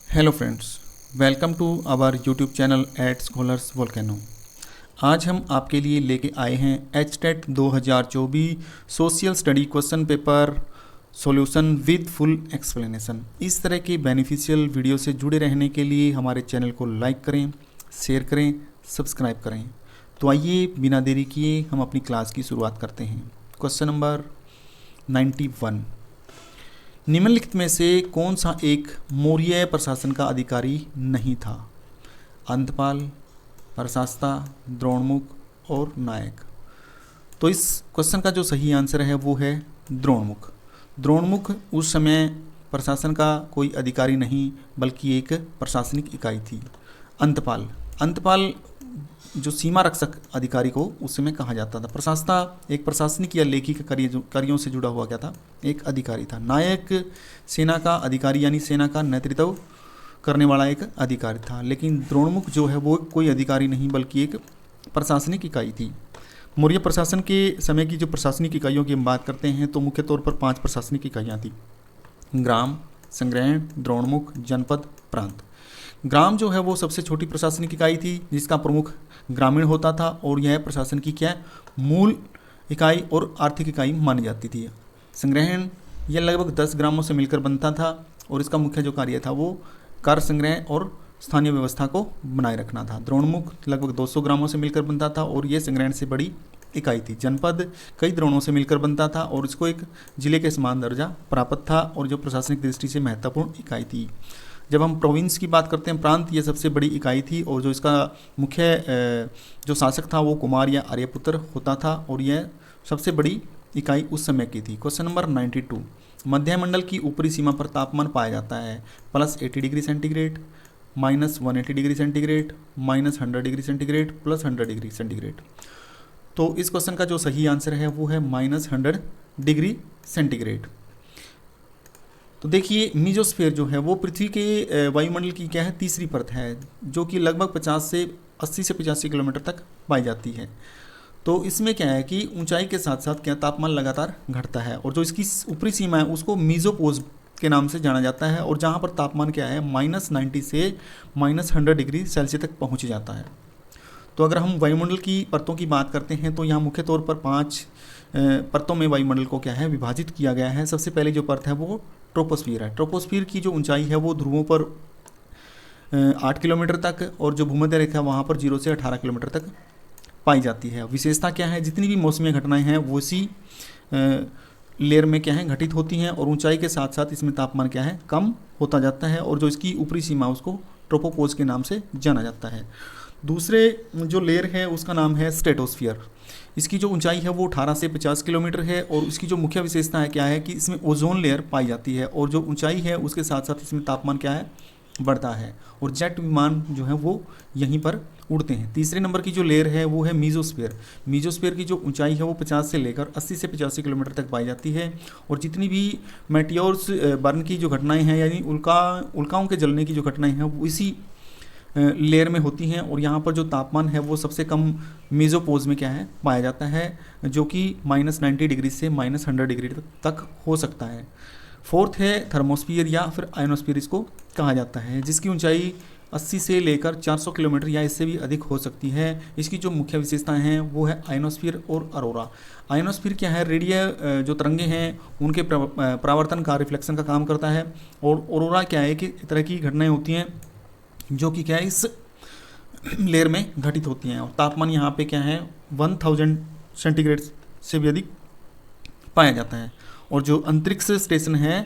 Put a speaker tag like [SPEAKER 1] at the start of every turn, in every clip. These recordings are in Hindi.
[SPEAKER 1] Hello friends, welcome to our YouTube channel at scholars volcano. आज हम आपके लिए लेके आए हैं HTET 2024 social study question paper solution with full explanation. इस तरह के बेनिफिशियल वीडियो से जुड़े रहने के लिए हमारे चैनल को लाइक करें, शेयर करें, सब्सक्राइब करें। तो आइए बिना देरी किए हम अपनी क्लास की शुरुआत करते हैं। क्वेश्चन नंबर 91, निम्नलिखित में से कौन सा एक मौर्य प्रशासन का अधिकारी नहीं था? अंतपाल, प्रशास्ता, द्रोणमुख और नायक। तो इस क्वेश्चन का जो सही आंसर है वो है द्रोणमुख। द्रोणमुख उस समय प्रशासन का कोई अधिकारी नहीं बल्कि एक प्रशासनिक इकाई थी। अंतपाल जो सीमा रक्षक अधिकारी को उस समय कहा जाता था। प्रशासता एक प्रशासनिक या लेखिक कार्यों से जुड़ा हुआ क्या था, एक अधिकारी था। नायक सेना का अधिकारी यानी सेना का नेतृत्व करने वाला एक अधिकारी था। लेकिन द्रोणमुख जो है वो कोई अधिकारी नहीं बल्कि एक प्रशासनिक इकाई थी। मौर्य प्रशासन के समय की जो प्रशासनिक इकाइयों की हम बात करते हैं तो मुख्य तौर पर 5 प्रशासनिक इकाइयाँ थी: ग्राम, संग्रहण, द्रोणमुख, जनपद, प्रांत। ग्राम जो है वो सबसे छोटी प्रशासनिक इकाई थी जिसका प्रमुख ग्रामीण होता था और यह प्रशासन की क्या मूल इकाई और आर्थिक इकाई मानी जाती थी। संग्रहण यह लगभग 10 ग्रामों से मिलकर बनता था और इसका मुख्य जो कार्य था वो कर संग्रह और स्थानीय व्यवस्था को बनाए रखना था। द्रोणमुख लगभग 200 ग्रामों से मिलकर बनता था और यह संग्रहण से बड़ी इकाई थी। जनपद कई द्रोणों से मिलकर बनता था और इसको एक जिले के समान दर्जा प्राप्त था और जो प्रशासनिक दृष्टि से महत्वपूर्ण इकाई थी। जब हम प्रोविंस की बात करते हैं, प्रांत ये सबसे बड़ी इकाई थी और जो इसका मुख्य जो शासक था वो कुमार या आर्यपुत्र होता था और यह सबसे बड़ी इकाई उस समय की थी। क्वेश्चन नंबर 92, मध्यमंडल की ऊपरी सीमा पर तापमान पाया जाता है +80 degree centigrade, -180 degree centigrade, -100 degree centigrade, +100 degree centigrade. तो इस क्वेश्चन का जो सही आंसर है वो है -100 डिग्री सेंटीग्रेड। तो देखिए, मीजोस्फीयर जो है वो पृथ्वी के वायुमंडल की क्या है तीसरी परत है जो कि लगभग 80 से 85 किलोमीटर तक पाई जाती है। तो इसमें क्या है कि ऊंचाई के साथ साथ क्या तापमान लगातार घटता है और जो इसकी ऊपरी सीमा है उसको मीजोपोज के नाम से जाना जाता है और जहाँ पर तापमान क्या है -90 से -100 डिग्री सेल्सियस तक पहुँच जाता है। तो अगर हम वायुमंडल की परतों की बात करते हैं तो यहाँ मुख्य तौर पर 5 परतों में वायुमंडल को क्या है विभाजित किया गया है। सबसे पहले जो परत है वो ट्रोपोस्फीयर है। ट्रोपोस्फीयर की जो ऊंचाई है वो ध्रुवों पर 8 किलोमीटर तक और जो भूमध्य रेखा वहाँ पर 0 से 18 किलोमीटर तक पाई जाती है। विशेषता क्या है, जितनी भी मौसमी घटनाएं हैं वो इसी लेयर में क्या है घटित होती हैं और ऊंचाई के साथ साथ इसमें तापमान क्या है कम होता जाता है और जो इसकी ऊपरी सीमा उसको ट्रोपोपोज के नाम से जाना जाता है। दूसरे जो लेयर है उसका नाम है स्ट्रेटोस्फीयर। इसकी जो ऊंचाई है वो 18 से 50 किलोमीटर है और इसकी जो मुख्य विशेषता है क्या है कि इसमें ओजोन लेयर पाई जाती है और जो ऊंचाई है उसके साथ साथ इसमें तापमान क्या है बढ़ता है और जेट विमान जो है वो यहीं पर उड़ते हैं। तीसरे नंबर की जो लेयर है वो है मीजोस्फीयर। मीजोस्फीयर की जो ऊंचाई है वो 50 से लेकर 80 से 85 किलोमीटर तक पाई जाती है और जितनी भी मेटियोर्स बर्न की जो घटनाएँ हैं यानी उल्काओं के जलने की जो घटनाएँ हैं वो इसी लेयर में होती हैं और यहाँ पर जो तापमान है वो सबसे कम मेजोपोज में क्या है पाया जाता है जो कि -90 डिग्री से -100 डिग्री तक हो सकता है। फोर्थ है थर्मोस्फीयर या फिर आयनोस्फीयर इसको कहा जाता है जिसकी ऊंचाई 80 से लेकर 400 किलोमीटर या इससे भी अधिक हो सकती है। इसकी जो मुख्य विशेषताएं हैं वो है आयनोस्फीयर और अरोरा। आयनोस्फीयर क्या है, रेडियल जो तरंगे हैं उनके परावर्तन का रिफ्लेक्शन का काम करता है और अरोरा क्या है कि तरह की घटनाएँ होती हैं जो कि क्या है इस लेयर में घटित होती हैं और तापमान यहाँ पे क्या है 1000 सेंटीग्रेड से भी अधिक पाया जाता है और जो अंतरिक्ष स्टेशन है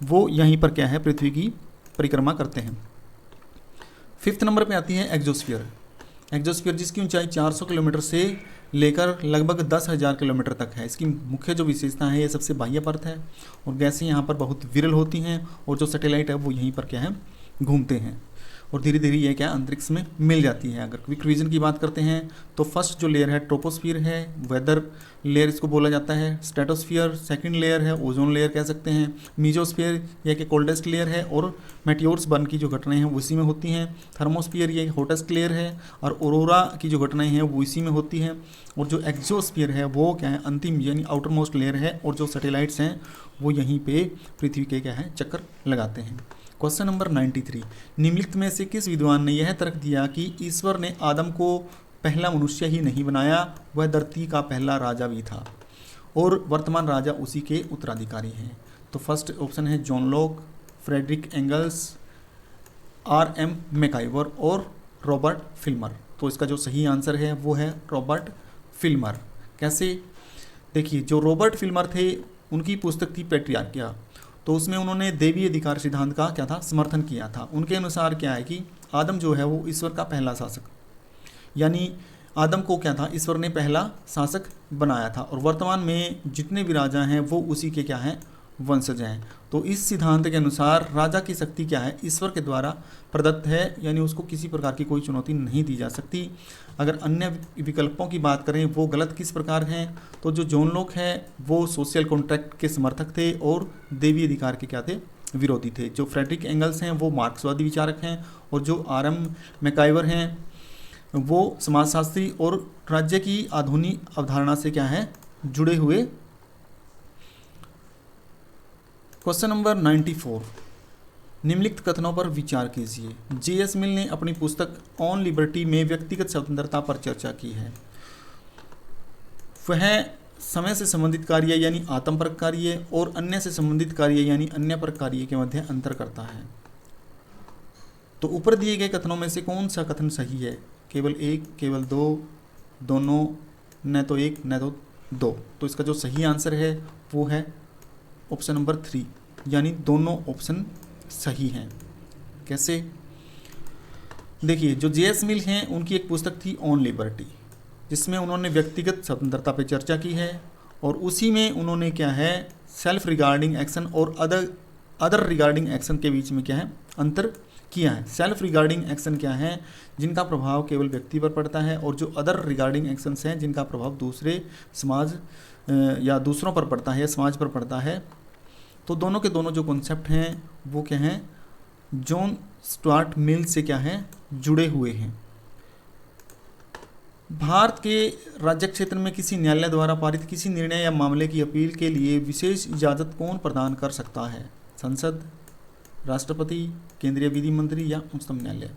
[SPEAKER 1] वो यहीं पर क्या है पृथ्वी की परिक्रमा करते हैं। 5th नंबर पे आती है एक्सोस्फीयर। एक्सोस्फीयर जिसकी ऊंचाई 400 किलोमीटर से लेकर लगभग 10,000 किलोमीटर तक है। इसकी मुख्य जो विशेषता है ये सबसे बाह्य परत है और गैसें यहाँ पर बहुत विरल होती हैं और जो सैटेलाइट है वो यहीं पर क्या है घूमते हैं और धीरे धीरे ये क्या अंतरिक्ष में मिल जाती है। अगर क्विक रिवीजन की बात करते हैं तो फर्स्ट जो लेयर है ट्रोपोस्फीयर है, वेदर लेयर इसको बोला जाता है। स्ट्रेटोस्फीयर सेकंड लेयर है, ओजोन लेयर कह सकते हैं। मीजोस्फीयर यह कि कोल्डेस्ट लेयर है और मेटियोर्स बर्न की जो घटनाएं हैं वो इसी में होती हैं। थर्मोस्फीयर ये हॉटेस्ट लेयर है और ऑरोरा की जो घटनाएं हैं वो इसी में होती हैं और जो एक्सोस्फीयर है वो क्या है अंतिम यानी आउटर मोस्ट लेयर है और जो सैटेलाइट्स हैं वो यहीं पे पृथ्वी के क्या है चक्कर लगाते हैं। क्वेश्चन नंबर 93, निम्नलिखित में से किस विद्वान ने यह तर्क दिया कि ईश्वर ने आदम को पहला मनुष्य ही नहीं बनाया, वह धरती का पहला राजा भी था और वर्तमान राजा उसी के उत्तराधिकारी हैं? तो फर्स्ट ऑप्शन है John Locke, Friedrich Engels, R.M. MacIver और रॉबर्ट फिल्मर। तो इसका जो सही आंसर है वो है रॉबर्ट फिल्मर। कैसे? देखिए, जो रॉबर्ट फिल्मर थे उनकी पुस्तक थी पैट्रियार्किया, तो उसमें उन्होंने देवी अधिकार सिद्धांत का क्या था, समर्थन किया था। उनके अनुसार क्या है कि आदम जो है वो ईश्वर का पहला शासक, यानी आदम को क्या था, ईश्वर ने पहला शासक बनाया था और वर्तमान में जितने भी राजा हैं वो उसी के क्या हैं, वंशज हैं। तो इस सिद्धांत के अनुसार राजा की शक्ति क्या है, ईश्वर के द्वारा प्रदत्त है, यानी उसको किसी प्रकार की कोई चुनौती नहीं दी जा सकती। अगर अन्य विकल्पों की बात करें वो गलत किस प्रकार हैं, तो जो जॉन लॉक है वो सोशल कॉन्ट्रैक्ट के समर्थक थे और देवी अधिकार के क्या थे, विरोधी थे। जो फ्रेडरिक एंगल्स हैं वो मार्क्सवादी विचारक हैं और जो R.M. मैकाइवर हैं वो समाजशास्त्री और राज्य की आधुनिक अवधारणा से क्या है, जुड़े हुए। क्वेश्चन नंबर 94, निम्नलिखित कथनों पर विचार कीजिए। J.S. मिल ने अपनी पुस्तक ऑन लिबर्टी में व्यक्तिगत स्वतंत्रता पर चर्चा की है। वह समय से संबंधित कार्य यानी आत्मपरक कार्य और अन्य से संबंधित कार्य यानी अन्य परक कार्य के मध्य अंतर करता है। तो ऊपर दिए गए कथनों में से कौन सा कथन सही है? केवल एक, केवल दो, दोनों, न तो एक न तो दो। तो इसका जो सही आंसर है वो है ऑप्शन नंबर 3, यानी दोनों ऑप्शन सही हैं। कैसे? देखिए, जो J.S. मिल हैं उनकी एक पुस्तक थी ऑन लिबर्टी, जिसमें उन्होंने व्यक्तिगत स्वतंत्रता पर चर्चा की है और उसी में उन्होंने क्या है, सेल्फ रिगार्डिंग एक्शन और अदर रिगार्डिंग एक्शन के बीच में क्या है, अंतर किया है। सेल्फ रिगार्डिंग एक्शन क्या है, जिनका प्रभाव केवल व्यक्ति पर पड़ता है, और जो अदर रिगार्डिंग एक्शंस हैं जिनका प्रभाव दूसरे समाज या दूसरों पर पड़ता है या समाज पर पड़ता है। तो दोनों के दोनों जो कॉन्सेप्ट हैं वो क्या हैं, जॉन स्टुअर्ट मिल से क्या है, जुड़े हुए हैं। भारत के राज्य क्षेत्र में किसी न्यायालय द्वारा पारित किसी निर्णय या मामले की अपील के लिए विशेष इजाज़त कौन प्रदान कर सकता है? संसद, राष्ट्रपति, केंद्रीय विधि मंत्री या उच्चतम न्यायालय?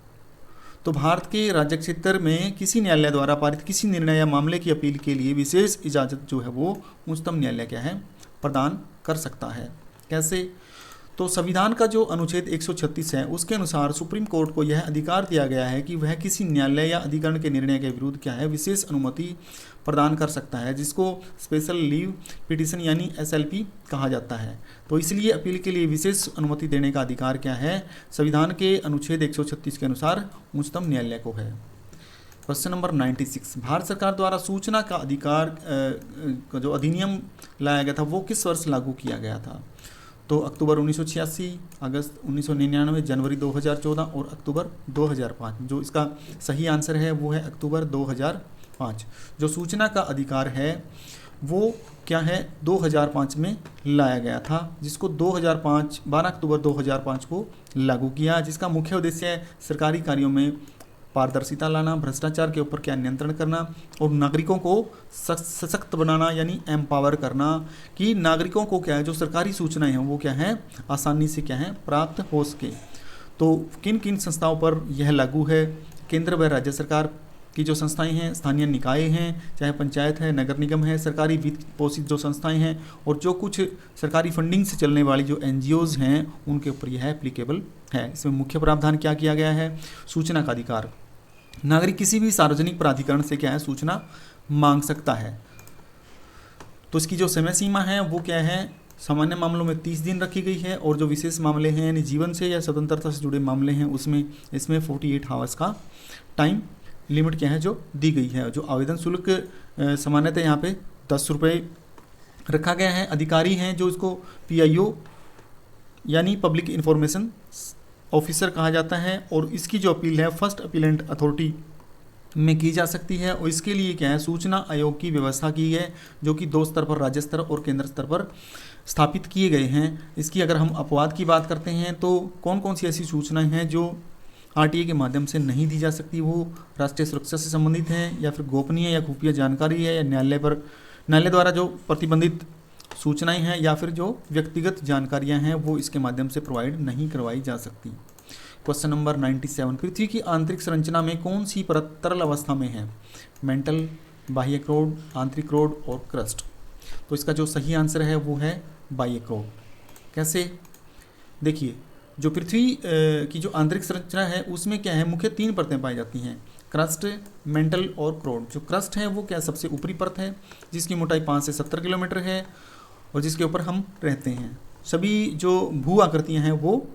[SPEAKER 1] तो भारत के राज्य क्षेत्र में किसी न्यायालय द्वारा पारित किसी निर्णय या मामले की अपील के लिए विशेष इजाज़त जो है वो उच्चतम न्यायालय क्या है, प्रदान कर सकता है। कैसे? तो संविधान का जो अनुच्छेद 136 है उसके अनुसार सुप्रीम कोर्ट को यह अधिकार दिया गया है कि वह किसी न्यायालय या अधिकरण के निर्णय के विरुद्ध क्या है, विशेष अनुमति प्रदान कर सकता है, जिसको स्पेशल लीव पिटीशन यानी SLP कहा जाता है। तो इसलिए अपील के लिए विशेष अनुमति देने का अधिकार क्या है, संविधान के अनुच्छेद 136 के अनुसार उच्चतम न्यायालय को है। क्वेश्चन नंबर 96, भारत सरकार द्वारा सूचना का अधिकार का जो अधिनियम लाया गया था वो किस वर्ष लागू किया गया था? तो अक्टूबर 1986, अगस्त 1999, जनवरी 2014 और अक्टूबर 2005। जो इसका सही आंसर है वो है अक्टूबर 2005। जो सूचना का अधिकार है वो क्या है, 2005 में लाया गया था, जिसको 12 अक्टूबर 2005 को लागू किया, जिसका मुख्य उद्देश्य है सरकारी कार्यों में पारदर्शिता लाना, भ्रष्टाचार के ऊपर क्या नियंत्रण करना और नागरिकों को सशक्त बनाना यानी एम्पावर करना, कि नागरिकों को क्या है जो सरकारी सूचनाएं हैं वो क्या है, आसानी से क्या है, प्राप्त हो सके। तो किन किन संस्थाओं पर यह लागू है? केंद्र व राज्य सरकार की जो संस्थाएं हैं, स्थानीय निकाय हैं, चाहे पंचायत है, नगर निगम है, सरकारी वित्त पोषित जो संस्थाएं हैं और जो कुछ सरकारी फंडिंग से चलने वाली जो NGOs हैं उनके ऊपर यह एप्लीकेबल है। इसमें मुख्य प्रावधान क्या किया गया है? सूचना का अधिकार, नागरिक किसी भी सार्वजनिक प्राधिकरण से क्या है, सूचना मांग सकता है। तो इसकी जो समय सीमा है वो क्या है, सामान्य मामलों में 30 दिन रखी गई है और जो विशेष मामले हैं यानी जीवन से या स्वतंत्रता से जुड़े मामले हैं उसमें इसमें 48 आवर्स का टाइम लिमिट क्या है जो दी गई है। जो आवेदन शुल्क सामान्यतः यहाँ पे 10 रुपये रखा गया है। अधिकारी हैं जो इसको PIO यानी पब्लिक इन्फॉर्मेशन ऑफिसर कहा जाता है और इसकी जो अपील है फर्स्ट अपीलेंट अथॉरिटी में की जा सकती है और इसके लिए क्या है, सूचना आयोग की व्यवस्था की है जो कि 2 स्तर पर, राज्य स्तर और केंद्र स्तर पर स्थापित किए गए हैं। इसकी अगर हम अपवाद की बात करते हैं तो कौन कौन सी ऐसी सूचनाएं हैं जो RTA के माध्यम से नहीं दी जा सकती? वो राष्ट्रीय सुरक्षा से संबंधित हैं या फिर गोपनीय या खुफिया जानकारी है या न्यायालय द्वारा जो प्रतिबंधित सूचनाएं हैं या फिर जो व्यक्तिगत जानकारियां हैं वो इसके माध्यम से प्रोवाइड नहीं करवाई जा सकती। क्वेश्चन नंबर 97, पृथ्वी की आंतरिक संरचना में कौन सी परत तरल अवस्था में है? मेंटल, बाह्य क्रोड, आंतरिक क्रोड और क्रस्ट। तो इसका जो सही आंसर है वो है बाह्य क्रोड। कैसे? देखिए, जो पृथ्वी की जो आंतरिक संरचना है उसमें क्या है, मुख्य 3 परतें पाई जाती हैं, क्रस्ट, मेंटल और क्रोड। जो क्रस्ट है वो क्या सबसे ऊपरी परत है जिसकी मोटाई 5 से 70 किलोमीटर है और जिसके ऊपर हम रहते हैं। सभी जो भू आकृतियाँ हैं वो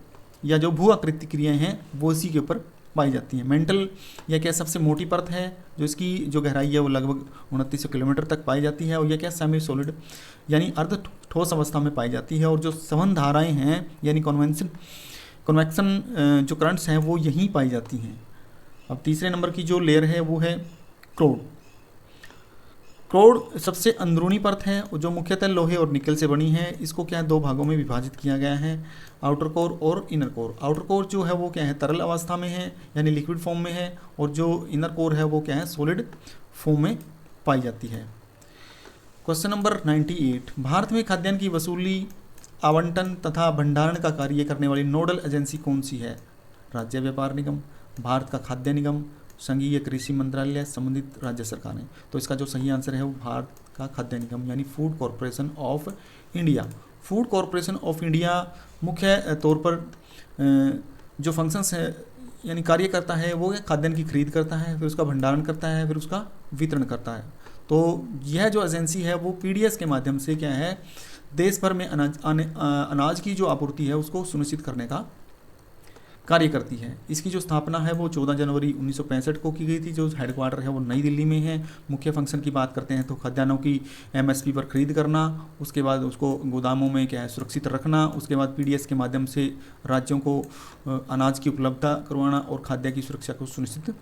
[SPEAKER 1] या जो भू आकृति क्रियाएँ हैं वो इसी के ऊपर पाई जाती हैं। मेंटल यह क्या सबसे मोटी परत है जो इसकी जो गहराई है वो लगभग 2900 किलोमीटर तक पाई जाती है और यह क्या सेमी सॉलिड यानी अर्ध ठोस अवस्था में पाई जाती है। और जो संवहन धाराएँ हैं यानी कन्वेक्शन जो करंट्स हैं वो यहीं पाई जाती हैं। अब तीसरे नंबर की जो लेयर है वो है क्रोड। क्रोड सबसे अंदरूनी परत है जो मुख्यतः लोहे और निकल से बनी है। इसको क्या है 2 भागों में विभाजित किया गया है, आउटर कोर और इनर कोर। आउटर कोर जो है वो क्या है तरल अवस्था में है यानी लिक्विड फॉर्म में है और जो इनर कोर है वो क्या है सॉलिड फॉर्म में पाई जाती है। क्वेश्चन नंबर 98, भारत में खाद्यान्न की वसूली, आवंटन तथा भंडारण का कार्य करने वाली नोडल एजेंसी कौन सी है? राज्य व्यापार निगम, भारत का खाद्य निगम, संघीय कृषि मंत्रालय, संबंधित राज्य सरकारें। तो इसका जो सही आंसर है वो भारत का खाद्य निगम यानी food corporation of India. Food corporation of India मुख्य तौर पर जो फंक्शंस है यानी कार्य करता है वो खाद्यान्न की खरीद करता है, फिर उसका भंडारण करता है, फिर उसका वितरण करता है। तो यह जो एजेंसी है वो पीडीएस के माध्यम से क्या है देश भर में अनाज की जो आपूर्ति है उसको सुनिश्चित करने का कार्य करती है। इसकी जो स्थापना है वो 14 जनवरी 1965 को की गई थी। जो हेडक्वार्टर है वो नई दिल्ली में है। मुख्य फंक्शन की बात करते हैं तो खाद्यान्नों की एमएसपी पर खरीद करना, उसके बाद उसको गोदामों में क्या है सुरक्षित रखना, उसके बाद पीडीएस के माध्यम से राज्यों को अनाज की उपलब्धता करवाना और खाद्य की सुरक्षा को सुनिश्चित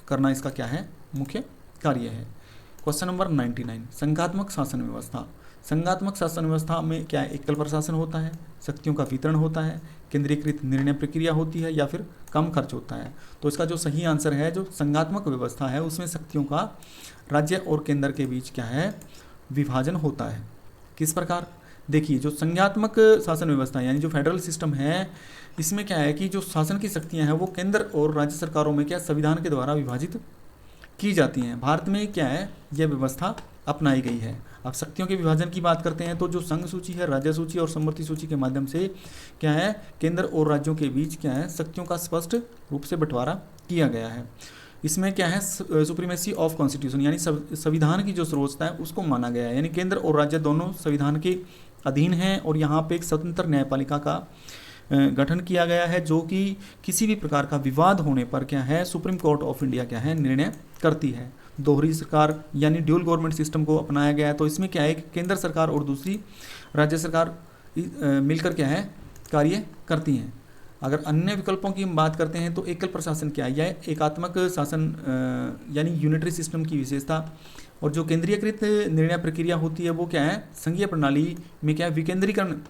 [SPEAKER 1] करना इसका क्या है मुख्य कार्य है। क्वेश्चन नंबर 99, संघात्मक शासन व्यवस्था। संघात्मक शासन व्यवस्था में क्या है एकल प्रशासन होता है, शक्तियों का वितरण होता है, केंद्रीकृत निर्णय प्रक्रिया होती है या फिर कम खर्च होता है। तो इसका जो सही आंसर है जो संघात्मक व्यवस्था है उसमें शक्तियों का राज्य और केंद्र के बीच क्या है विभाजन होता है। किस प्रकार? देखिए, जो संघात्मक शासन व्यवस्था यानी जो फेडरल सिस्टम है इसमें क्या है कि जो शासन की शक्तियाँ हैं वो केंद्र और राज्य सरकारों में क्या संविधान के द्वारा विभाजित की जाती हैं। भारत में क्या है यह व्यवस्था अपनाई गई है। अब शक्तियों के विभाजन की बात करते हैं तो जो संघ सूची है, राज्य सूची और समवर्ती सूची के माध्यम से क्या है केंद्र और राज्यों के बीच क्या है शक्तियों का स्पष्ट रूप से बंटवारा किया गया है। इसमें क्या है सुप्रीमेसी ऑफ कॉन्स्टिट्यूशन यानी संविधान की जो सर्वोच्चता है उसको माना गया है। यानी केंद्र और राज्य दोनों संविधान के अधीन हैं और यहाँ पे एक स्वतंत्र न्यायपालिका का गठन किया गया है जो कि किसी भी प्रकार का विवाद होने पर क्या है सुप्रीम कोर्ट ऑफ इंडिया क्या है निर्णय करती है। दोहरी सरकार यानी ड्यूल गवर्नमेंट सिस्टम को अपनाया गया है। तो इसमें क्या है कि केंद्र सरकार और दूसरी राज्य सरकार मिलकर क्या है कार्य करती हैं। अगर अन्य विकल्पों की हम बात करते हैं तो एकल प्रशासन क्या है, यह एकात्मक शासन यानी यूनिटरी सिस्टम की विशेषता। और जो केंद्रीयकृत निर्णय प्रक्रिया होती है वो क्या है संघीय प्रणाली में क्या है विकेंद्रीकरण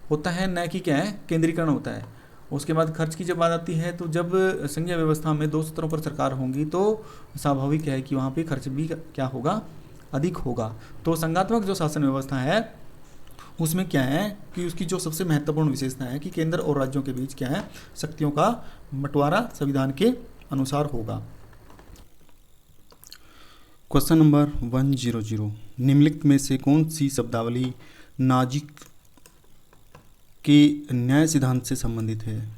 [SPEAKER 1] होता है, न कि क्या है केंद्रीकरण होता है। उसके बाद खर्च की जब बात आती है तो जब संघीय व्यवस्था में 2 स्तरों पर सरकार होंगी तो स्वाभाविक है कि वहाँ पे खर्च भी क्या होगा अधिक होगा। तो संघात्मक जो शासन व्यवस्था है उसमें क्या है कि उसकी जो सबसे महत्वपूर्ण विशेषता है कि केंद्र और राज्यों के बीच क्या है शक्तियों का बंटवारा संविधान के अनुसार होगा। क्वेश्चन नंबर 100, निम्नलिखित में से कौन सी शब्दावली नाजिक के न्याय सिद्धांत से संबंधित है?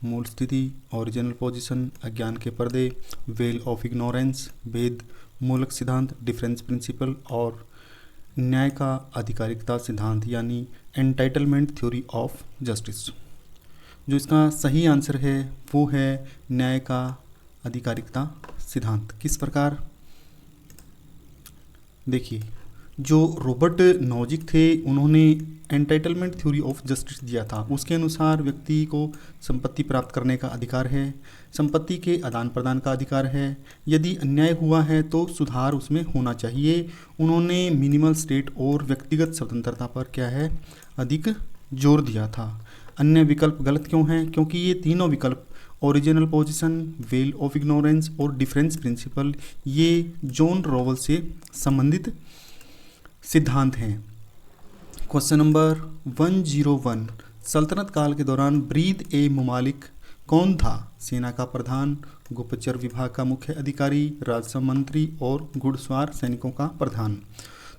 [SPEAKER 1] मूल स्थिति, ओरिजिनल पोजीशन, अज्ञान के पर्दे, वेल ऑफ इग्नोरेंस, भेद मूलक सिद्धांत, डिफरेंस प्रिंसिपल और न्याय का आधिकारिकता सिद्धांत यानी एंटाइटलमेंट थ्योरी ऑफ जस्टिस। जो इसका सही आंसर है वो है न्याय का आधिकारिकता सिद्धांत। किस प्रकार? देखिए, जो रॉबर्ट नॉजिक थे उन्होंने एंटाइटलमेंट थ्योरी ऑफ जस्टिस दिया था। उसके अनुसार व्यक्ति को संपत्ति प्राप्त करने का अधिकार है, संपत्ति के आदान प्रदान का अधिकार है, यदि अन्याय हुआ है तो सुधार उसमें होना चाहिए। उन्होंने मिनिमल स्टेट और व्यक्तिगत स्वतंत्रता पर क्या है अधिक जोर दिया था। अन्य विकल्प गलत क्यों हैं? क्योंकि ये तीनों विकल्प original position, well of ignorance और डिफरेंस प्रिंसिपल ये जॉन रॉवल से संबंधित सिद्धांत हैं। क्वेश्चन नंबर 101, सल्तनत काल के दौरान ब्रीद ए ममालिक कौन था? सेना का प्रधान, गुप्तचर विभाग का मुख्य अधिकारी, राजस्व मंत्री और घुड़सवार सैनिकों का प्रधान।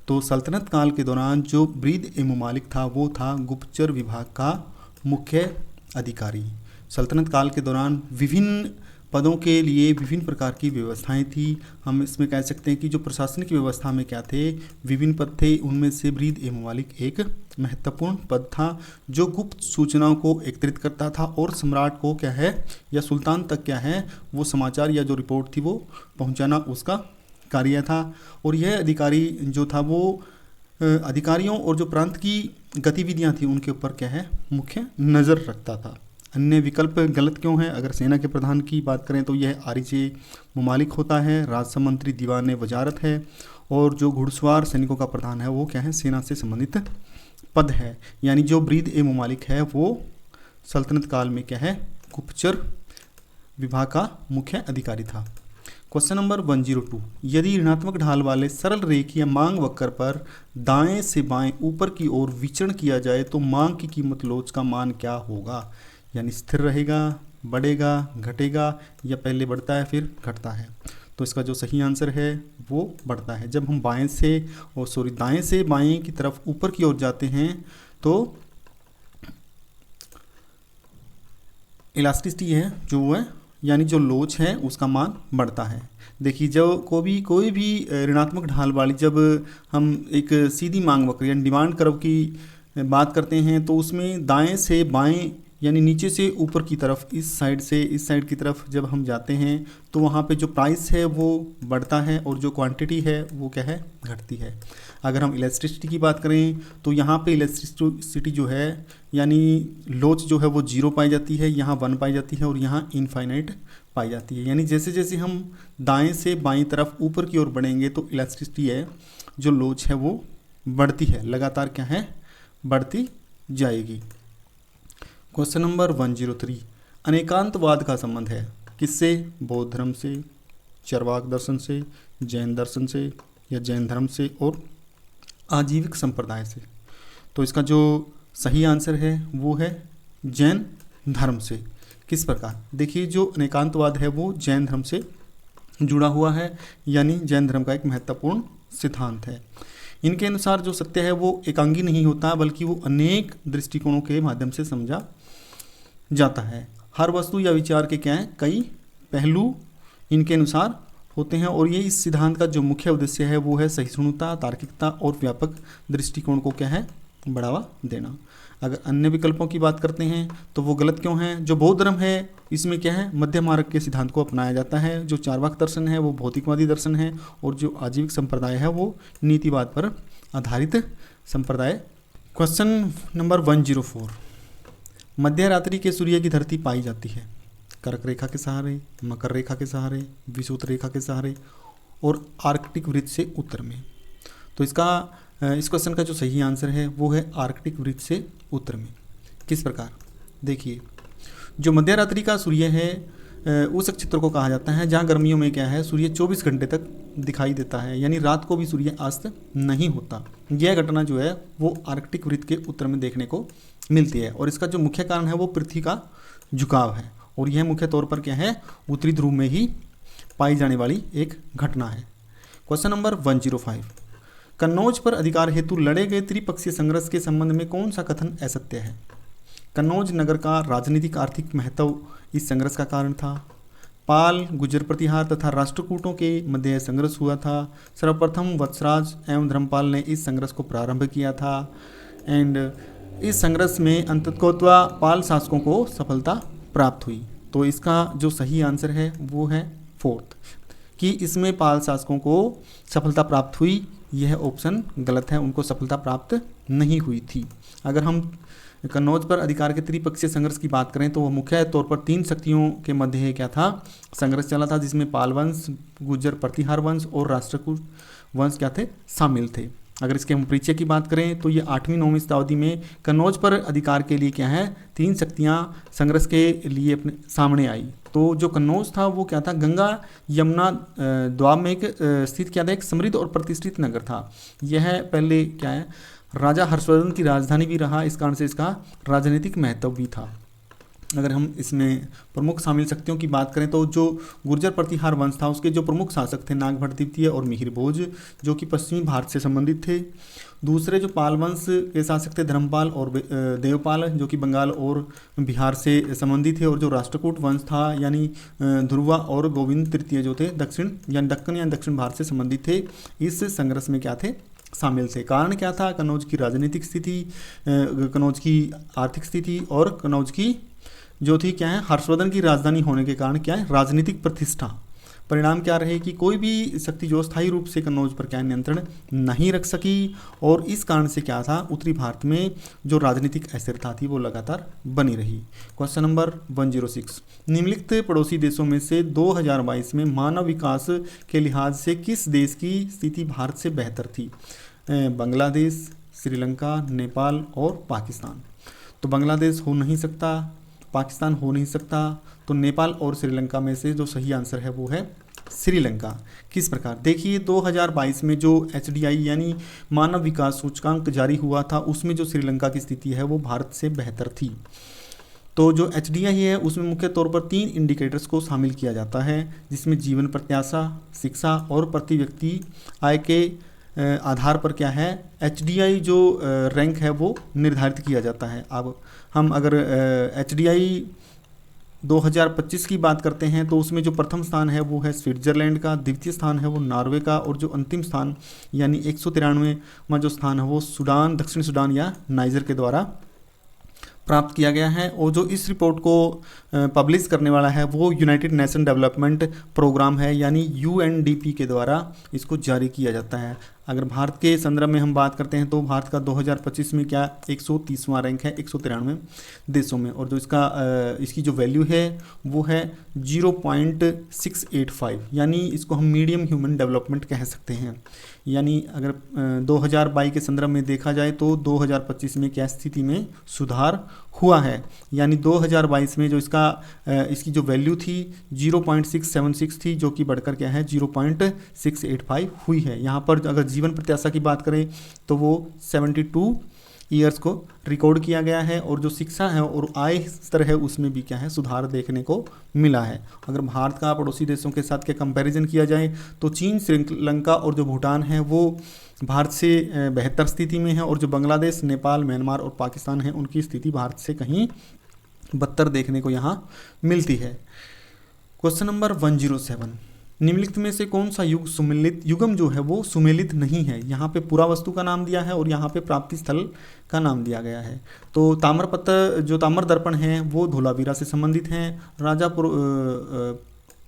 [SPEAKER 1] तो सल्तनत काल के दौरान जो ब्रीद ए ममालिक था वो था गुप्तचर विभाग का मुख्य अधिकारी। सल्तनत काल के दौरान विभिन्न पदों के लिए विभिन्न प्रकार की व्यवस्थाएं थी। हम इसमें कह सकते हैं कि जो प्रशासनिक व्यवस्था में क्या थे, विभिन्न पद थे, उनमें से ब्रीद ए ममालिक एक महत्वपूर्ण पद था जो गुप्त सूचनाओं को एकत्रित करता था और सम्राट को क्या है या सुल्तान तक क्या है वो समाचार या जो रिपोर्ट थी वो पहुंचाना उसका कार्य था। और यह अधिकारी जो था वो अधिकारियों और जो प्रांत की गतिविधियां थी उनके ऊपर क्या है मुख्य नज़र रखता था। अन्य विकल्प गलत क्यों है? अगर सेना के प्रधान की बात करें तो यह आरिजे ममालिक होता है, राजस्व मंत्री दीवान वजारत है, और जो घुड़सवार सैनिकों का प्रधान है वो क्या है सेना से संबंधित पद है। यानी जो ब्रीद ए ममालिक है वो सल्तनत काल में क्या है गुप्तचर विभाग का मुख्य अधिकारी था। क्वेश्चन नंबर 102, यदि ऋणात्मक ढाल वाले सरल रेखीय मांग वक्र पर दाएं से बाएं ऊपर की ओर विचरण किया जाए तो मांग की कीमत लोच का मान क्या होगा? यानी स्थिर रहेगा, बढ़ेगा, घटेगा या पहले बढ़ता है फिर घटता है? तो इसका जो सही आंसर है वो बढ़ता है। जब हम दाएं से बाएं की तरफ ऊपर की ओर जाते हैं तो इलास्टिसिटी है जो है यानी जो लोच है उसका मान बढ़ता है। देखिए जब कोई भी ऋणात्मक ढाल वाली जब हम एक सीधी मांग वक्र यानी डिमांड कर्व की बात करते हैं तो उसमें दाएं से बाएं यानी नीचे से ऊपर की तरफ इस साइड की तरफ जब हम जाते हैं तो वहाँ पे जो प्राइस है वो बढ़ता है और जो क्वांटिटी है वो क्या है घटती है। अगर हम इलेक्ट्रिसिटी की बात करें तो यहाँ पे इलेक्ट्रिसिटी जो है यानी लोच जो है वो 0 पाई जाती है, यहाँ 1 पाई जाती है और यहाँ इनफाइनाइट पाई जाती है। यानी जैसे जैसे हम दाएं से बाईं तरफ ऊपर की ओर बढ़ेंगे तो इलेक्ट्रिसिटी है जो लोच है वो बढ़ती है, लगातार क्या है बढ़ती जाएगी। क्वेश्चन नंबर 103, अनेकांतवाद का संबंध है किससे? बौद्ध धर्म से, चरवाक दर्शन से, जैन दर्शन से या जैन धर्म से और आजीविक संप्रदाय से? तो इसका जो सही आंसर है वो है जैन धर्म से। किस प्रकार? देखिए जो अनेकांतवाद है वो जैन धर्म से जुड़ा हुआ है, यानी जैन धर्म का एक महत्वपूर्ण सिद्धांत है। इनके अनुसार जो सत्य है वो एकांगी नहीं होता बल्कि वो अनेक दृष्टिकोणों के माध्यम से समझा जाता है। हर वस्तु या विचार के क्या है कई पहलू इनके अनुसार होते हैं और ये इस सिद्धांत का जो मुख्य उद्देश्य है वो है सहिष्णुता, तार्किकता और व्यापक दृष्टिकोण को क्या है बढ़ावा देना। अगर अन्य विकल्पों की बात करते हैं तो वो गलत क्यों हैं? जो बौद्ध धर्म है इसमें क्या है मध्य मार्ग के सिद्धांत को अपनाया जाता है, जो चारवाक दर्शन है वो भौतिकवादी दर्शन है और जो आजीविक संप्रदाय है वो नीतिवाद पर आधारित संप्रदाय। क्वेश्चन नंबर 104, मध्य रात्रि के सूर्य की धरती पाई जाती है कर्क रेखा के सहारे, मकर रेखा के सहारे, विषुवत रेखा के सहारे और आर्कटिक वृत्त से उत्तर में। तो इस क्वेश्चन का जो सही आंसर है वो है आर्कटिक वृत्त से उत्तर में। किस प्रकार? देखिए जो मध्य रात्रि का सूर्य है उस क्षेत्र को कहा जाता है जहाँ गर्मियों में क्या है सूर्य 24 घंटे तक दिखाई देता है, यानी रात को भी सूर्य अस्त नहीं होता। यह घटना जो है वो आर्कटिक वृत्त के उत्तर में देखने को मिलती है और इसका जो मुख्य कारण है वो पृथ्वी का झुकाव है और यह मुख्य तौर पर क्या है उत्तरी ध्रुव में ही पाई जाने वाली एक घटना है। क्वेश्चन नंबर 105, कन्नौज पर अधिकार हेतु लड़े गए त्रिपक्षीय संघर्ष के संबंध में कौन सा कथन असत्य है? कन्नौज नगर का राजनीतिक आर्थिक महत्व इस संघर्ष का कारण था। पाल, गुर्जर प्रतिहार तथा राष्ट्रकूटों के मध्य यह संघर्ष हुआ था। सर्वप्रथम वत्सराज एवं धर्मपाल ने इस संघर्ष को प्रारंभ किया था एंड इस संघर्ष में अंततः पाल शासकों को सफलता प्राप्त हुई। तो इसका जो सही आंसर है वो है 4th कि इसमें पाल शासकों को सफलता प्राप्त हुई। यह ऑप्शन गलत है, उनको सफलता प्राप्त नहीं हुई थी। अगर हम कन्नौज पर अधिकार के त्रिपक्षीय संघर्ष की बात करें तो वह मुख्य तौर पर 3 शक्तियों के मध्य क्या था संघर्ष चला था, जिसमें पाल वंश, गुर्जर प्रतिहार वंश और राष्ट्रकूट वंश क्या थे शामिल थे। अगर इसके हम परिचय की बात करें तो ये 8वीं-9वीं शताब्दी में कन्नौज पर अधिकार के लिए क्या है 3 शक्तियाँ संघर्ष के लिए अपने सामने आई। तो जो कन्नौज था वो क्या था गंगा यमुना द्वाब में एक स्थित क्या था एक समृद्ध और प्रतिष्ठित नगर था। यह पहले क्या है राजा हर्षवर्धन की राजधानी भी रहा, इस कारण से इसका राजनीतिक महत्व भी था। अगर हम इसमें प्रमुख शामिल शक्तियों की बात करें तो जो गुर्जर प्रतिहार वंश था उसके जो प्रमुख शासक थे नागभट्ट द्वितीय और मिहिर भोज, जो कि पश्चिमी भारत से संबंधित थे। दूसरे जो पाल वंश के शासक थे धर्मपाल और देवपाल, जो कि बंगाल और बिहार से संबंधित थे। और जो राष्ट्रकूट वंश था यानी ध्रुवा और गोविंद तृतीय जो थे दक्षिण भारत से संबंधित थे। इस संघर्ष में क्या थे, शामिल थे। कारण क्या था, कन्नौज की राजनीतिक स्थिति, कन्नौज की आर्थिक स्थिति और कन्नौज की जो थी क्या है, हर्षवर्धन की राजधानी होने के कारण क्या है, राजनीतिक प्रतिष्ठा। परिणाम क्या रहे कि कोई भी शक्ति जो स्थायी रूप से कन्नौज पर क्या नियंत्रण नहीं रख सकी, और इस कारण से क्या था, उत्तरी भारत में जो राजनीतिक अस्थिरता थी वो लगातार बनी रही। क्वेश्चन नंबर 106, निम्नलिखित पड़ोसी देशों में से 2022 में मानव विकास के लिहाज से किस देश की स्थिति भारत से बेहतर थी? बांग्लादेश, श्रीलंका, नेपाल और पाकिस्तान। तो बांग्लादेश हो नहीं सकता, पाकिस्तान हो नहीं सकता, तो नेपाल और श्रीलंका में से जो सही आंसर है वो है श्रीलंका। किस प्रकार, देखिए 2022 में जो HDI यानी मानव विकास सूचकांक जारी हुआ था उसमें जो श्रीलंका की स्थिति है वो भारत से बेहतर थी। तो जो HDI है उसमें मुख्य तौर पर 3 इंडिकेटर्स को शामिल किया जाता है, जिसमें जीवन प्रत्याशा, शिक्षा और प्रति व्यक्ति आय के आधार पर क्या है HDI जो रैंक है वो निर्धारित किया जाता है। अब हम अगर HDI 2025 की बात करते हैं तो उसमें जो प्रथम स्थान है वो है स्विट्जरलैंड का, द्वितीय स्थान है वो नॉर्वे का, और जो अंतिम स्थान यानी 193वां जो स्थान है वो सूडान, दक्षिण सूडान या नाइजर के द्वारा प्राप्त किया गया है। और जो इस रिपोर्ट को पब्लिश करने वाला है वो यूनाइटेड नेशन डेवलपमेंट प्रोग्राम है यानी UNDP के द्वारा इसको जारी किया जाता है। अगर भारत के संदर्भ में हम बात करते हैं तो भारत का 2025 में क्या 130वां रैंक है 193 देशों में, और जो इसकी जो वैल्यू है वो है 0.685, यानी इसको हम मीडियम ह्यूमन डेवलपमेंट कह सकते हैं। यानी अगर 2022 के संदर्भ में देखा जाए तो 2025 में क्या स्थिति में सुधार हुआ है, यानी 2022 में जो इसकी जो वैल्यू थी 0.676 थी, जो कि बढ़कर क्या है 0.685 हुई है। यहाँ पर अगर जीवन प्रत्याशा की बात करें तो वो 72 ईयर्स को रिकॉर्ड किया गया है, और जो शिक्षा है और आय स्तर है उसमें भी क्या है सुधार देखने को मिला है। अगर भारत का पड़ोसी देशों के साथ क्या कंपैरिजन किया जाए तो चीन, श्रीलंका और जो भूटान है वो भारत से बेहतर स्थिति में है, और जो बांग्लादेश, नेपाल, म्यांमार और पाकिस्तान है उनकी स्थिति भारत से कहीं बदतर देखने को यहाँ मिलती है। क्वेश्चन नंबर 107, निम्नलिखित में से कौन सा युगम जो है वो सुमेलित नहीं है? यहाँ पे पुरावस्तु का नाम दिया है और यहाँ पे प्राप्ति स्थल का नाम दिया गया है। तो ताम्रपत्र जो ताम्र दर्पण है वो धोलावीरा से संबंधित हैं।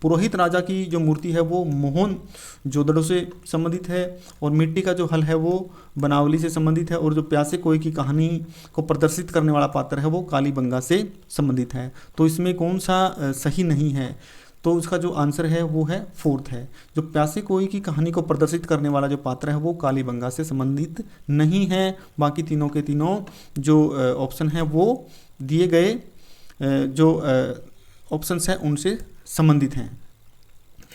[SPEAKER 1] पुरोहित राजा की जो मूर्ति है वो मोहनजोदड़ो से संबंधित है, और मिट्टी का जो हल है वो बनावली से संबंधित है, और जो प्यासे कोई की कहानी को प्रदर्शित करने वाला पात्र है वो कालीबंगा से संबंधित है। तो इसमें कौन सा सही नहीं है? तो उसका जो आंसर है वो है 4th है। जो प्यासे कोई की कहानी को प्रदर्शित करने वाला जो पात्र है वो कालीबंगा से संबंधित नहीं है। बाकी तीनों के तीनों जो ऑप्शन है वो दिए गए जो ऑप्शंस हैं उनसे संबंधित हैं।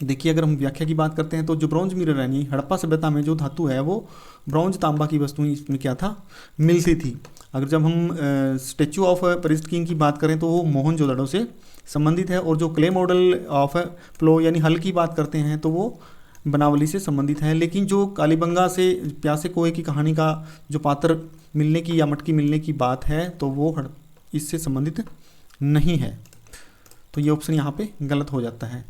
[SPEAKER 1] देखिए अगर हम व्याख्या की बात करते हैं तो जो ब्रॉन्ज मिरर यानी हड़प्पा सभ्यता में जो धातु है वो ब्रॉन्ज तांबा की वस्तुएं इसमें क्या था मिलती थी। अगर जब हम स्टैचू ऑफ पेरिस किंग की बात करें तो वो मोहनजोदड़ो से संबंधित है, और जो क्ले मॉडल ऑफ प्लो यानी हल की बात करते हैं तो वो बनावली से संबंधित है। लेकिन जो कालीबंगा से प्यासे कोए की कहानी का जो पात्र मिलने की या मटकी मिलने की बात है तो वो इससे संबंधित नहीं है। तो ये ऑप्शन यहाँ पे गलत हो जाता है।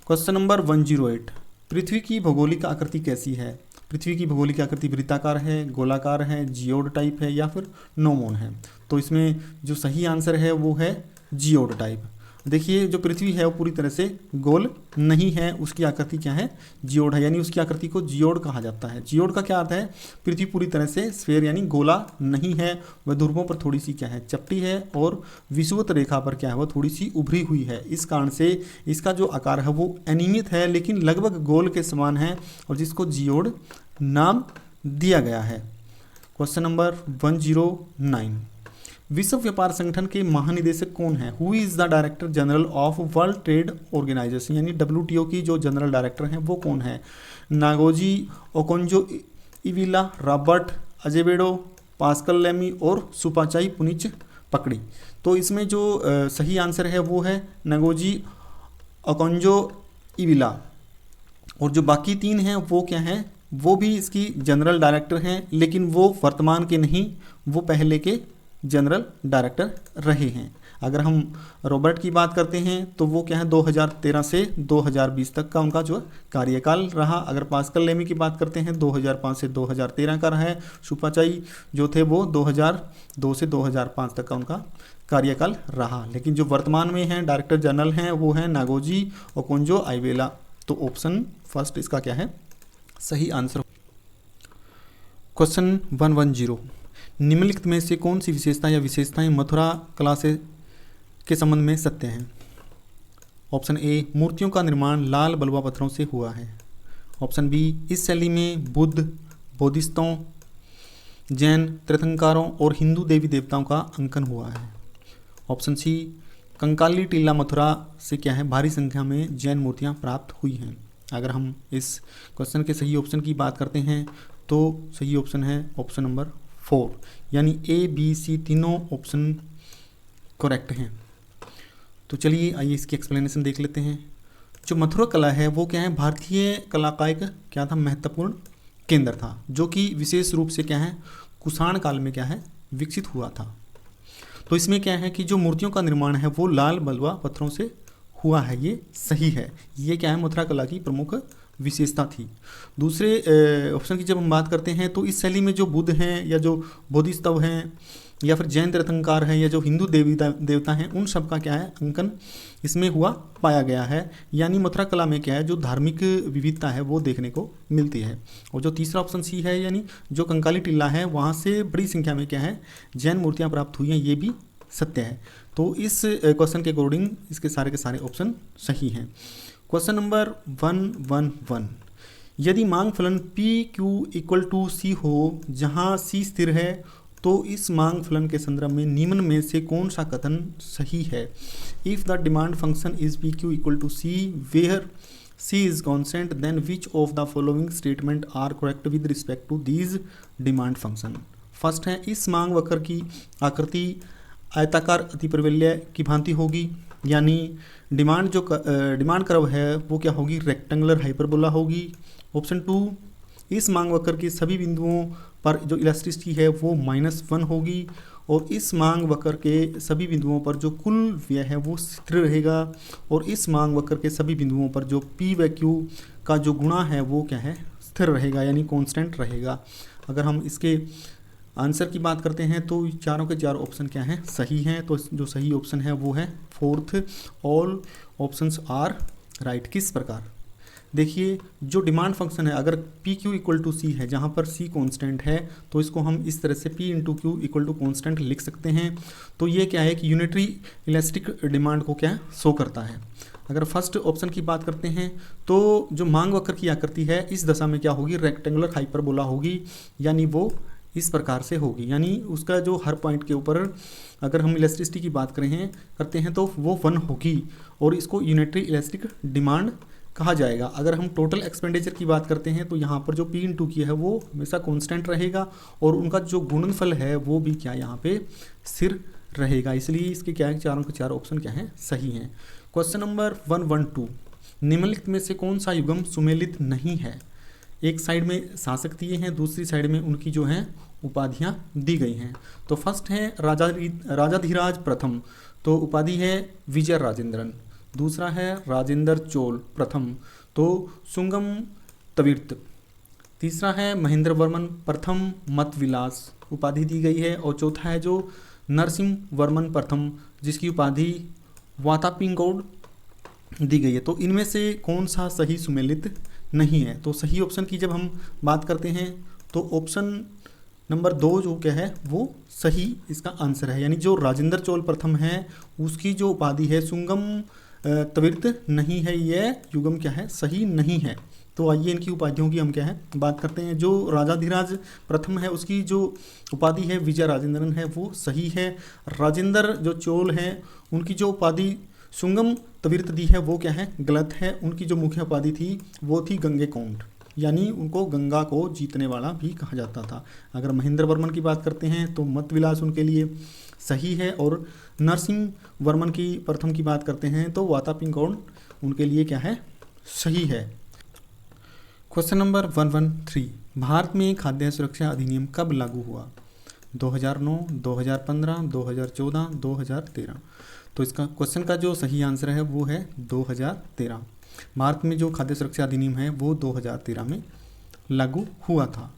[SPEAKER 1] क्वेश्चन नंबर 108, पृथ्वी की भौगोलिक आकृति कैसी है? पृथ्वी की भौगोलिक आकृति वृत्ताकार है, गोलाकार है, जियोड टाइप है या फिर नोमोन है? तो इसमें जो सही आंसर है वो है जियोड टाइप। देखिए जो पृथ्वी है वो पूरी तरह से गोल नहीं है, उसकी आकृति क्या है जियोड है, यानी उसकी आकृति को जियोड कहा जाता है। जियोड का क्या अर्थ है? पृथ्वी पूरी तरह से स्फेयर यानी गोला नहीं है, वह ध्रुवों पर थोड़ी सी क्या है चपटी है, और विषुवत रेखा पर क्या है वह थोड़ी सी उभरी हुई है। इस कारण से इसका जो आकार है वो अनियमित है लेकिन लगभग गोल के समान है, और जिसको जियोड नाम दिया गया है। क्वेश्चन नंबर 109, विश्व व्यापार संगठन के महानिदेशक कौन है? Who is the director general of world trade organization यानी WTO की जो जनरल डायरेक्टर हैं वो कौन है? Ngozi Okonjo Iweala, Robert Azevedo, Pascal Lamy और सुपाचाई पुनिच पकड़ी। तो इसमें जो सही आंसर है वो है नगोजी ओकोंजो इविला। और जो बाकी 3 हैं वो क्या हैं, वो भी इसकी जनरल डायरेक्टर हैं, लेकिन वो वर्तमान के नहीं, वो पहले के जनरल डायरेक्टर रहे हैं। अगर हम रॉबर्ट की बात करते हैं तो वो क्या है 2013 से 2020 तक का उनका जो कार्यकाल रहा। अगर पास्कल लेमी की बात करते हैं 2005 से 2013 का रहा है। सुपाचाई जो थे वो 2002 से 2005 तक का उनका कार्यकाल रहा। लेकिन जो वर्तमान में हैं डायरेक्टर जनरल हैं वो हैं नागोजी ओकोंजो आइवेला। तो ऑप्शन फर्स्ट इसका क्या है सही आंसर। क्वेश्चन 110, निम्नलिखित में से कौन सी विशेषता या विशेषताएं मथुरा कला से के संबंध में सत्य हैं। ऑप्शन ए, मूर्तियों का निर्माण लाल बलुआ पत्थरों से हुआ है। ऑप्शन बी, इस शैली में बुद्ध, बोधिसत्वों, जैन तीर्थंकरों और हिंदू देवी देवताओं का अंकन हुआ है। ऑप्शन सी, कंकाली टीला मथुरा से क्या है भारी संख्या में जैन मूर्तियां प्राप्त हुई हैं। अगर हम इस क्वेश्चन के सही ऑप्शन की बात करते हैं तो सही ऑप्शन है ऑप्शन नंबर 4, यानी ए बी सी तीनों ऑप्शन करेक्ट हैं। तो चलिए आइए इसकी एक्सप्लेनेशन देख लेते हैं। जो मथुरा कला है वो क्या है भारतीय कला का एक क्या था महत्वपूर्ण केंद्र था, जो कि विशेष रूप से क्या है कुषाण काल में क्या है विकसित हुआ था। तो इसमें क्या है कि जो मूर्तियों का निर्माण है वो लाल बलुआ पत्थरों से हुआ है, ये सही है। ये क्या है मथुरा कला की प्रमुख विशेषता थी। दूसरे ऑप्शन की जब हम बात करते हैं तो इस शैली में जो बुद्ध हैं या जो बोधिसत्व हैं या फिर जैन तीर्थंकर हैं या जो हिंदू देवी देवता हैं उन सब का क्या है अंकन इसमें हुआ पाया गया है। यानी मथुरा कला में क्या है जो धार्मिक विविधता है वो देखने को मिलती है। और जो तीसरा ऑप्शन सी है यानी जो कंकाली टीला है वहाँ से बड़ी संख्या में क्या है जैन मूर्तियाँ प्राप्त हुई हैं, ये भी सत्य है। तो इस क्वेश्चन के अकॉर्डिंग इसके सारे ऑप्शन सही हैं। क्वेश्चन नंबर 111, यदि मांग फलन पी क्यू इक्वल टू सी हो जहाँ सी स्थिर है तो इस मांग फलन के संदर्भ में निम्न में से कौन सा कथन सही है। If the demand function is P Q equal to C where C is constant then which of the following statement are correct with respect to these demand function. First है इस मांग वक्र की आकृति आयताकार अतिप्रवल्य की भांति होगी, यानी डिमांड कर्व है वो क्या होगी रेक्टेंगुलर हाइपरबोला होगी। ऑप्शन 2, इस मांग वक्र के सभी बिंदुओं पर जो इलास्टिसिटी है वो -1 होगी और इस मांग वक्र के सभी बिंदुओं पर जो कुल व्यय है वो स्थिर रहेगा और इस मांग वक्र के सभी बिंदुओं पर जो पी व क्यू का जो गुणा है वो क्या है स्थिर रहेगा यानी कांस्टेंट रहेगा। अगर हम इसके आंसर की बात करते हैं तो चारों के चार ऑप्शन क्या हैं सही हैं। तो जो सही ऑप्शन है वो है 4th, all options are right. किस प्रकार देखिए जो डिमांड फंक्शन है अगर पी क्यू इक्वल टू सी है जहाँ पर सी कांस्टेंट है तो इसको हम इस तरह से P into Q equal to constant लिख सकते हैं। तो ये क्या है कि यूनिटरी इलास्टिक डिमांड को क्या शो करता है। अगर फर्स्ट ऑप्शन की बात करते हैं तो जो मांग वक्र की आकृति है इस दशा में क्या होगी रेक्टेंगुलर हाइपरबोला होगी, यानी वो इस प्रकार से होगी, यानी उसका जो हर पॉइंट के ऊपर अगर हम इलास्टिसिटी की बात करते हैं तो वो 1 होगी और इसको यूनिटरी इलास्टिक डिमांड कहा जाएगा। अगर हम टोटल एक्सपेंडिचर की बात करते हैं तो यहाँ पर जो पी इंटू की है वो हमेशा कांस्टेंट रहेगा और उनका जो गुणनफल है वो भी क्या यहाँ पे स्थिर रहेगा। इसलिए इसके क्या है चारों के चार ऑप्शन क्या हैं सही हैं। क्वेश्चन नंबर 112, निम्नलिखित में से कौन सा युग्म सुमेलित नहीं है। एक साइड में शासकीय हैं, दूसरी साइड में उनकी जो हैं उपाधियां दी गई हैं। तो फर्स्ट है राजाधिराज प्रथम, तो उपाधि है विजय राजेंद्रन। दूसरा है राजेंद्र चोल प्रथम, तो सुंगम तवीर्त। तीसरा है महेंद्र वर्मन प्रथम मतविलास, उपाधि दी गई है। और चौथा है जो नरसिंह वर्मन प्रथम जिसकी उपाधि वातापिंगौड दी गई है। तो इनमें से कौन सा सही सुमेलित नहीं है। तो सही ऑप्शन की जब हम बात करते हैं तो ऑप्शन नंबर 2 जो क्या है वो सही इसका आंसर है, यानी जो राजेंद्र चोल प्रथम है उसकी जो उपाधि है सुंगम तवीर्त नहीं है, यह युग्म क्या है सही नहीं है। तो आइए इनकी उपाधियों की हम क्या है बात करते हैं। जो राजाधिराज प्रथम है उसकी जो उपाधि है विजय राजेंद्रन है वो सही है। राजेंद्र जो चोल हैं उनकी जो उपाधि सुंगम तवीर्त दी है वो क्या है गलत है। उनकी जो मुख्य उपाधि थी वो थी गंगे कौंड। यानी उनको गंगा को जीतने वाला भी कहा जाता था। अगर महेंद्र वर्मन की बात करते हैं तो मत विलास उनके लिए सही है, और नरसिंह वर्मन की प्रथम की बात करते हैं तो वातापिंगौन उनके लिए क्या है, सही है। क्वेश्चन नंबर 113, भारत में खाद्य सुरक्षा अधिनियम कब लागू हुआ? 2009, 2015, 2014, 2013। तो इसका क्वेश्चन का जो सही आंसर है वो है 2013। भारत में जो खाद्य सुरक्षा अधिनियम है वो 2013 में लागू हुआ था।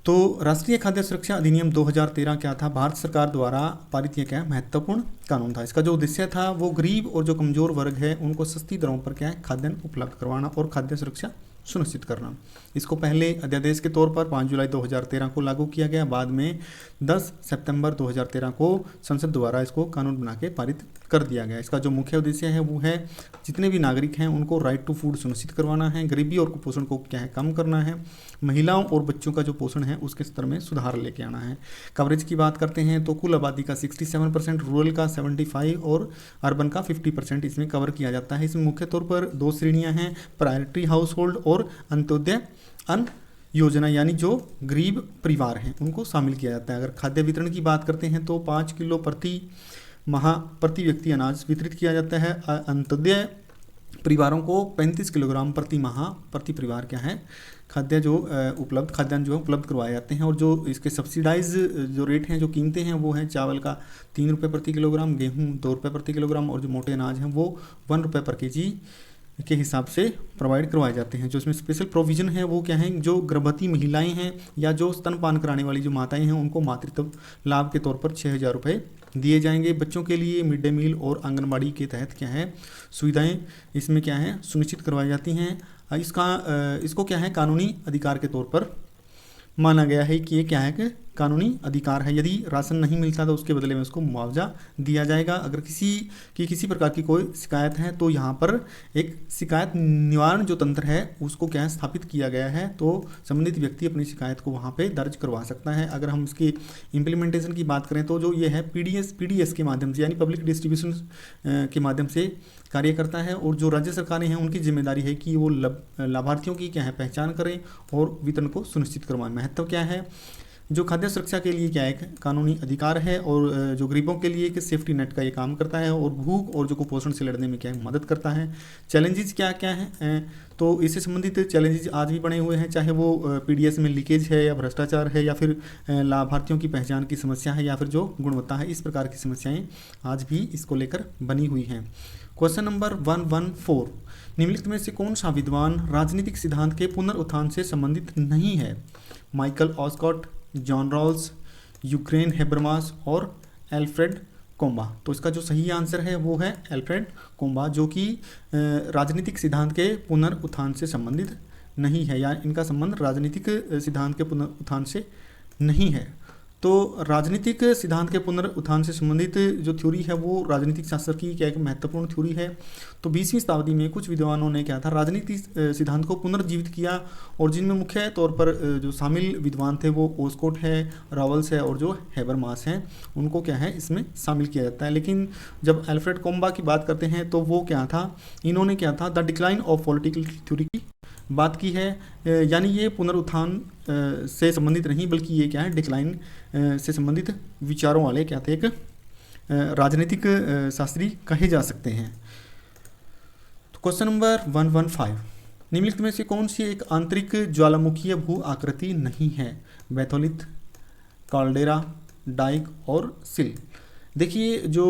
[SPEAKER 1] तो राष्ट्रीय खाद्य सुरक्षा अधिनियम 2013 क्या था? भारत सरकार द्वारा पारित किया गया महत्वपूर्ण कानून था। इसका जो उद्देश्य था वो गरीब और जो कमजोर वर्ग है उनको सस्ती दरों पर क्या है, खाद्यान्न उपलब्ध करवाना और खाद्य सुरक्षा सुनिश्चित करना। इसको पहले अध्यादेश के तौर पर 5 जुलाई 2013 को लागू किया गया, बाद में 10 सितंबर 2013 को संसद द्वारा इसको कानून बना के पारित कर दिया गया। इसका जो मुख्य उद्देश्य है वो है जितने भी नागरिक हैं उनको राइट टू फूड सुनिश्चित करवाना है, गरीबी और कुपोषण को क्या है, कम करना है, महिलाओं और बच्चों का जो पोषण है उसके स्तर में सुधार लेके आना है। कवरेज की बात करते हैं तो कुल आबादी का 67%, रूरल का 75% और अर्बन का 50% इसमें कवर किया जाता है। इसमें मुख्य तौर पर 2 श्रेणियां हैं, प्रायोरिटी हाउस होल्ड और अंत्योदय अन्न योजना, यानी जो गरीब परिवार हैं उनको शामिल किया जाता है। अगर खाद्य वितरण की बात करते हैं तो 5 किलो प्रति माह प्रति व्यक्ति अनाज वितरित किया जाता है। अंत्योदय परिवारों को 35 किलोग्राम प्रति माह प्रति परिवार क्या है, खाद्यान्न जो है उपलब्ध करवाए जाते हैं। और जो इसके सब्सिडाइज जो रेट हैं, जो कीमतें हैं वो है चावल का 3 रुपये प्रति किलोग्राम, गेहूँ 2 रुपये प्रति किलोग्राम और जो मोटे अनाज हैं वो 1 रुपये पर केजी के हिसाब से प्रोवाइड करवाए जाते हैं। जो इसमें स्पेशल प्रोविज़न है वो क्या है, जो गर्भवती महिलाएं हैं या जो स्तनपान कराने वाली जो माताएं हैं उनको मातृत्व लाभ के तौर पर 6,000 रुपये दिए जाएंगे। बच्चों के लिए मिड डे मील और आंगनबाड़ी के तहत क्या है, सुविधाएं इसमें क्या है सुनिश्चित करवाई जाती हैं। इसको क्या है कानूनी अधिकार के तौर पर माना गया है कि ये क्या है कि कानूनी अधिकार है। यदि राशन नहीं मिलता तो उसके बदले में उसको मुआवजा दिया जाएगा। अगर किसी प्रकार की कोई शिकायत है तो यहाँ पर एक शिकायत निवारण जो तंत्र है उसको क्या है स्थापित किया गया है, तो संबंधित व्यक्ति अपनी शिकायत को वहाँ पे दर्ज करवा सकता है। अगर हम इसकी इम्प्लीमेंटेशन की बात करें तो जो ये है पीडीएस के माध्यम से यानी पब्लिक डिस्ट्रीब्यूशन के माध्यम से कार्य करता है। और जो राज्य सरकारें हैं उनकी जिम्मेदारी है कि वो लाभार्थियों की क्या है पहचान करें और वितरण को सुनिश्चित करवाएं। महत्व क्या है, जो खाद्य सुरक्षा के लिए क्या है कानूनी अधिकार है और जो गरीबों के लिए एक सेफ्टी नेट का ये काम करता है और भूख और जो कुपोषण से लड़ने में क्या है मदद करता है। चैलेंजेस क्या क्या हैं, तो इससे संबंधित चैलेंजेस आज भी बने हुए हैं, चाहे वो पीडीएस में लीकेज है या भ्रष्टाचार है या फिर लाभार्थियों की पहचान की समस्या है या फिर जो गुणवत्ता है, इस प्रकार की समस्याएं आज भी इसको लेकर बनी हुई हैं। क्वेश्चन नंबर 114, निम्नलिखित में से कौन सा विद्वान राजनीतिक सिद्धांत के पुनरुत्थान से संबंधित नहीं है? माइकल ऑस्कॉट, जॉन रॉल्स, यूक्रेन हेबरमास और एल्फ्रेड कोम्बा। तो इसका जो सही आंसर है वो है एल्फ्रेड कोम्बा, जो कि राजनीतिक सिद्धांत के पुनरुत्थान से संबंधित नहीं है, या इनका संबंध राजनीतिक सिद्धांत के पुनरुत्थान से नहीं है। तो राजनीतिक सिद्धांत के पुनरुत्थान से संबंधित जो थ्योरी है वो राजनीतिक शास्त्र की क्या एक महत्वपूर्ण थ्योरी है। तो 20वीं शताब्दी में कुछ विद्वानों ने क्या था राजनीतिक सिद्धांत को पुनर्जीवित किया, और जिनमें मुख्य तौर पर जो शामिल विद्वान थे वो ओस्कोट है, रॉल्स है और जो हेबरमास हैं, उनको क्या है इसमें शामिल किया जाता है। लेकिन जब एल्फ्रेड कोम्बा की बात करते हैं तो वो क्या था, इन्होंने क्या था the decline of political theory की बात की है, यानी ये पुनरुत्थान से संबंधित नहीं बल्कि ये क्या है डिक्लाइन से संबंधित विचारों वाले क्या थे, एक राजनीतिक शास्त्री कहे जा सकते हैं। तो क्वेश्चन नंबर 115, निम्नलिखित में से कौन सी एक आंतरिक ज्वालामुखीय भू आकृति नहीं है? बैथोलिथ, काल्डेरा, डाइक और सिल। देखिए जो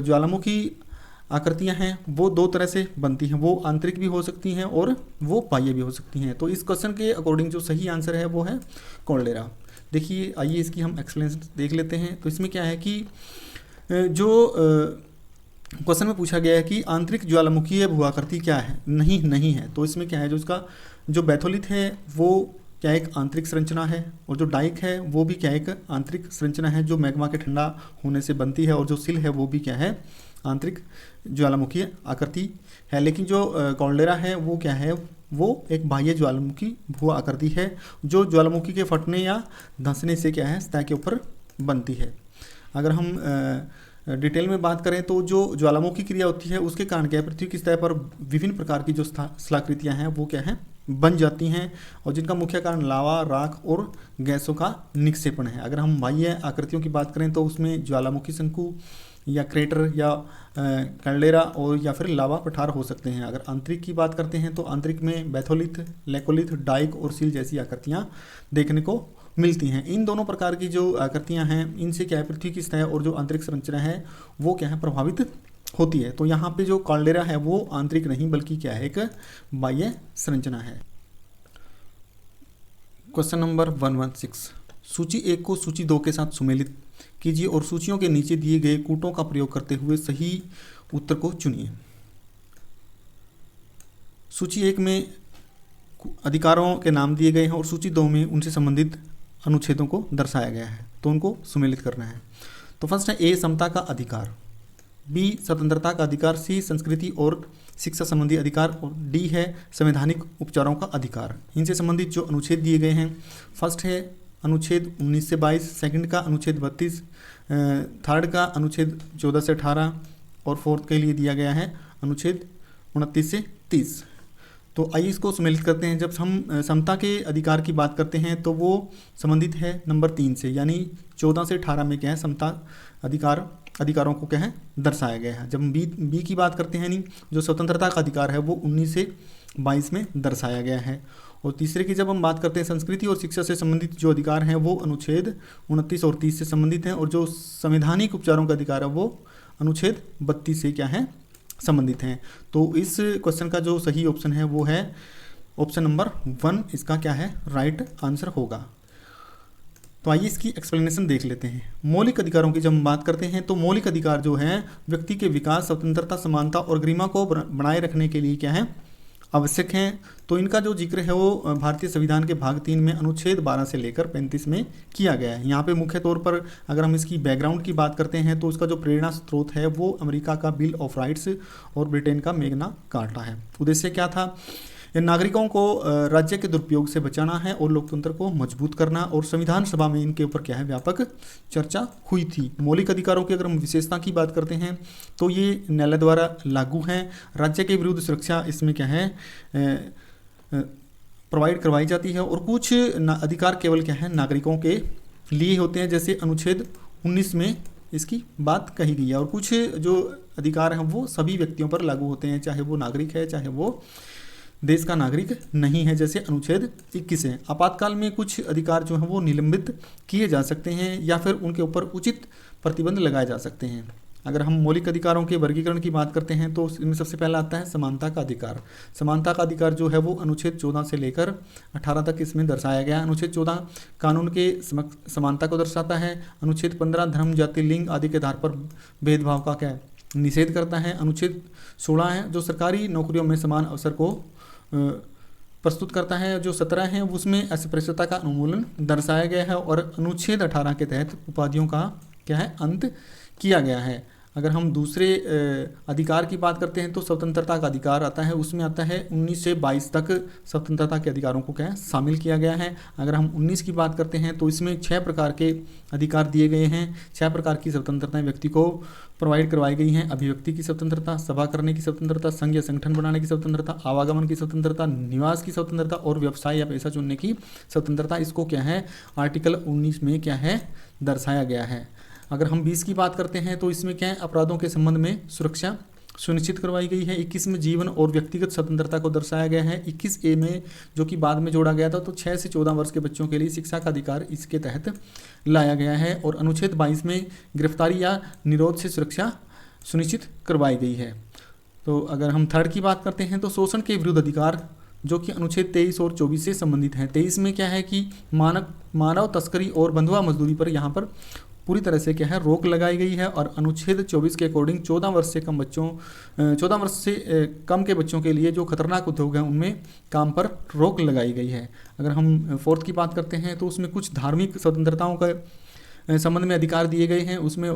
[SPEAKER 1] ज्वालामुखी आकृतियां हैं वो 2 तरह से बनती हैं, वो आंतरिक भी हो सकती हैं और वो बाह्य भी हो सकती हैं। तो इस क्वेश्चन के अकॉर्डिंग जो सही आंसर है वो है काल्डेरा। देखिए आइए इसकी हम एक्सप्लेनेशन देख लेते हैं। तो इसमें क्या है कि जो क्वेश्चन में पूछा गया है कि आंतरिक ज्वालामुखीय भू आकृति क्या है, नहीं है। तो इसमें क्या है, जो इसका जो बैथोलिथ है वो क्या एक आंतरिक संरचना है, और जो डाइक है वो भी क्या एक आंतरिक संरचना है जो मैग्मा के ठंडा होने से बनती है, और जो सिल है वो भी क्या है आंतरिक ज्वालामुखी आकृति है। लेकिन जो काल्डेरा है वो क्या है, वो एक बाह्य ज्वालामुखी भू आकृति है जो ज्वालामुखी के फटने या धंसने से क्या है सतह के ऊपर बनती है। अगर हम डिटेल में बात करें तो जो ज्वालामुखी क्रिया होती है उसके कारण क्या है पृथ्वी की सतह पर विभिन्न प्रकार की जो स्थलाकृतियाँ हैं वो क्या है बन जाती हैं और जिनका मुख्य कारण लावा, राख और गैसों का निक्षेपण है। अगर हम बाह्य आकृतियों की बात करें तो उसमें ज्वालामुखी शंकु या क्रेटर या कैल्डेरा और या फिर लावा पठार हो सकते हैं। अगर आंतरिक की बात करते हैं तो आंतरिक में बैथोलिथ, लेकोलिथ, डाइक और सील जैसी आकृतियाँ देखने को मिलती हैं। इन दोनों प्रकार की जो आकृतियाँ हैं इनसे क्या है, पृथ्वी की सतह और जो आंतरिक संरचना है वो क्या है, प्रभावित होती है। तो यहाँ पे जो कैल्डेरा है वो आंतरिक नहीं बल्कि क्या है, एक बाह्य संरचना है। क्वेश्चन नंबर 116, सूची 1 को सूची 2 के साथ सुमेलित कीजिए और सूचियों के नीचे दिए गए कूटों का प्रयोग करते हुए सही उत्तर को चुनिए। सूची 1 में अधिकारों के नाम दिए गए हैं और सूची 2 में उनसे संबंधित अनुच्छेदों को दर्शाया गया है, तो उनको सुमेलित करना है। तो फर्स्ट है ए, समता का अधिकार, बी, स्वतंत्रता का अधिकार, सी, संस्कृति और शिक्षा संबंधी अधिकार और डी है संवैधानिक उपचारों का अधिकार। इनसे संबंधित जो अनुच्छेद दिए गए हैं, फर्स्ट है अनुच्छेद 19 से 22, सेकंड का अनुच्छेद 32, थर्ड का अनुच्छेद 14 से 18 और फोर्थ के लिए दिया गया है अनुच्छेद 29 से 30। तो आइए इसको सम्मिलित करते हैं। जब हम समता के अधिकार की बात करते हैं तो वो संबंधित है नंबर 3 से, यानी 14 से 18 में क्या है, समता अधिकारों को क्या है, दर्शाया गया है। जब हम बी की बात करते हैं, नहीं जो स्वतंत्रता का अधिकार है वो 19 से 22 में दर्शाया गया है। और तीसरे की जब हम बात करते हैं, संस्कृति और शिक्षा से संबंधित जो अधिकार हैं वो अनुच्छेद 29 और 30 से संबंधित हैं। और जो संवैधानिक उपचारों का अधिकार है वो अनुच्छेद 32 से क्या है, संबंधित हैं। तो इस क्वेश्चन का जो सही ऑप्शन है वो है ऑप्शन नंबर 1, इसका क्या है, राइट आंसर होगा। तो आइए इसकी एक्सप्लेनेशन देख लेते हैं। मौलिक अधिकारों की जब हम बात करते हैं तो मौलिक अधिकार जो है व्यक्ति के विकास, स्वतंत्रता, समानता और गरिमा को बनाए रखने के लिए क्या है, आवश्यक हैं। तो इनका जो जिक्र है वो भारतीय संविधान के भाग 3 में अनुच्छेद 12 से लेकर 35 में किया गया है। यहाँ पे मुख्य तौर पर अगर हम इसकी बैकग्राउंड की बात करते हैं तो उसका जो प्रेरणा स्रोत है वो अमेरिका का बिल ऑफ राइट्स और ब्रिटेन का मैग्ना कार्टा है। उद्देश्य क्या था, ये नागरिकों को राज्य के दुरुपयोग से बचाना है और लोकतंत्र को मजबूत करना। और संविधान सभा में इनके ऊपर क्या है, व्यापक चर्चा हुई थी। मौलिक अधिकारों की अगर हम विशेषता की बात करते हैं तो ये न्यायालय द्वारा लागू हैं। राज्य के विरुद्ध सुरक्षा इसमें क्या है, प्रोवाइड करवाई जाती है। और कुछ अधिकार केवल क्या है, नागरिकों के लिए होते हैं, जैसे अनुच्छेद 19 में इसकी बात कही गई है। और कुछ जो अधिकार हैं वो सभी व्यक्तियों पर लागू होते हैं, चाहे वो नागरिक है चाहे वो देश का नागरिक नहीं है, जैसे अनुच्छेद 21 है। आपातकाल में कुछ अधिकार जो हैं वो निलंबित किए जा सकते हैं या फिर उनके ऊपर उचित प्रतिबंध लगाए जा सकते हैं। अगर हम मौलिक अधिकारों के वर्गीकरण की बात करते हैं तो इनमें सबसे पहला आता है समानता का अधिकार। समानता का अधिकार जो है वो अनुच्छेद 14 से लेकर 18 तक इसमें दर्शाया गया है। अनुच्छेद 14 कानून के समानता को दर्शाता है। अनुच्छेद 15 धर्म, जाति, लिंग आदि के आधार पर भेदभाव का क्या निषेध करता है। अनुच्छेद 16 है जो सरकारी नौकरियों में समान अवसर को प्रस्तुत करता है। जो 17 है उसमें अस्पृश्यता का उन्मूलन दर्शाया गया है। और अनुच्छेद 18 के तहत उपाधियों का क्या है, अंत किया गया है। अगर हम दूसरे अधिकार की बात करते हैं तो स्वतंत्रता का अधिकार आता है, उसमें आता है 19 से 22 तक स्वतंत्रता के अधिकारों को क्या है, शामिल किया गया है। अगर हम 19 की बात करते हैं तो इसमें 6 प्रकार के अधिकार दिए गए हैं। 6 प्रकार की स्वतंत्रताएं व्यक्ति को प्रोवाइड करवाई गई हैं। अभिव्यक्ति की स्वतंत्रता, सभा करने की स्वतंत्रता, संघ या संगठन बनाने की स्वतंत्रता, आवागमन की स्वतंत्रता, निवास की स्वतंत्रता और व्यवसाय या पैसा चुनने की स्वतंत्रता। इसको क्या है, आर्टिकल 19 में क्या है, दर्शाया गया है। अगर हम 20 की बात करते हैं तो इसमें क्या है, अपराधों के संबंध में सुरक्षा सुनिश्चित करवाई गई है। 21 में जीवन और व्यक्तिगत स्वतंत्रता को दर्शाया गया है। 21A में जो कि बाद में जोड़ा गया था, तो 6 से 14 वर्ष के बच्चों के लिए शिक्षा का अधिकार इसके तहत लाया गया है। और अनुच्छेद 22 में गिरफ्तारी या निरोध से सुरक्षा सुनिश्चित करवाई गई है। तो अगर हम थर्ड की बात करते हैं तो शोषण के विरुद्ध अधिकार जो कि अनुच्छेद 23 और 24 से संबंधित हैं। 23 में क्या है कि मानव तस्करी और बंधुआ मजदूरी पर यहाँ पर पूरी तरह से क्या है, रोक लगाई गई है। और अनुच्छेद 24 के अकॉर्डिंग 14 वर्ष से कम के बच्चों के लिए जो खतरनाक उद्योग हैं उनमें काम पर रोक लगाई गई है। अगर हम फोर्थ की बात करते हैं तो उसमें कुछ धार्मिक स्वतंत्रताओं का संबंध में अधिकार दिए गए हैं। उसमें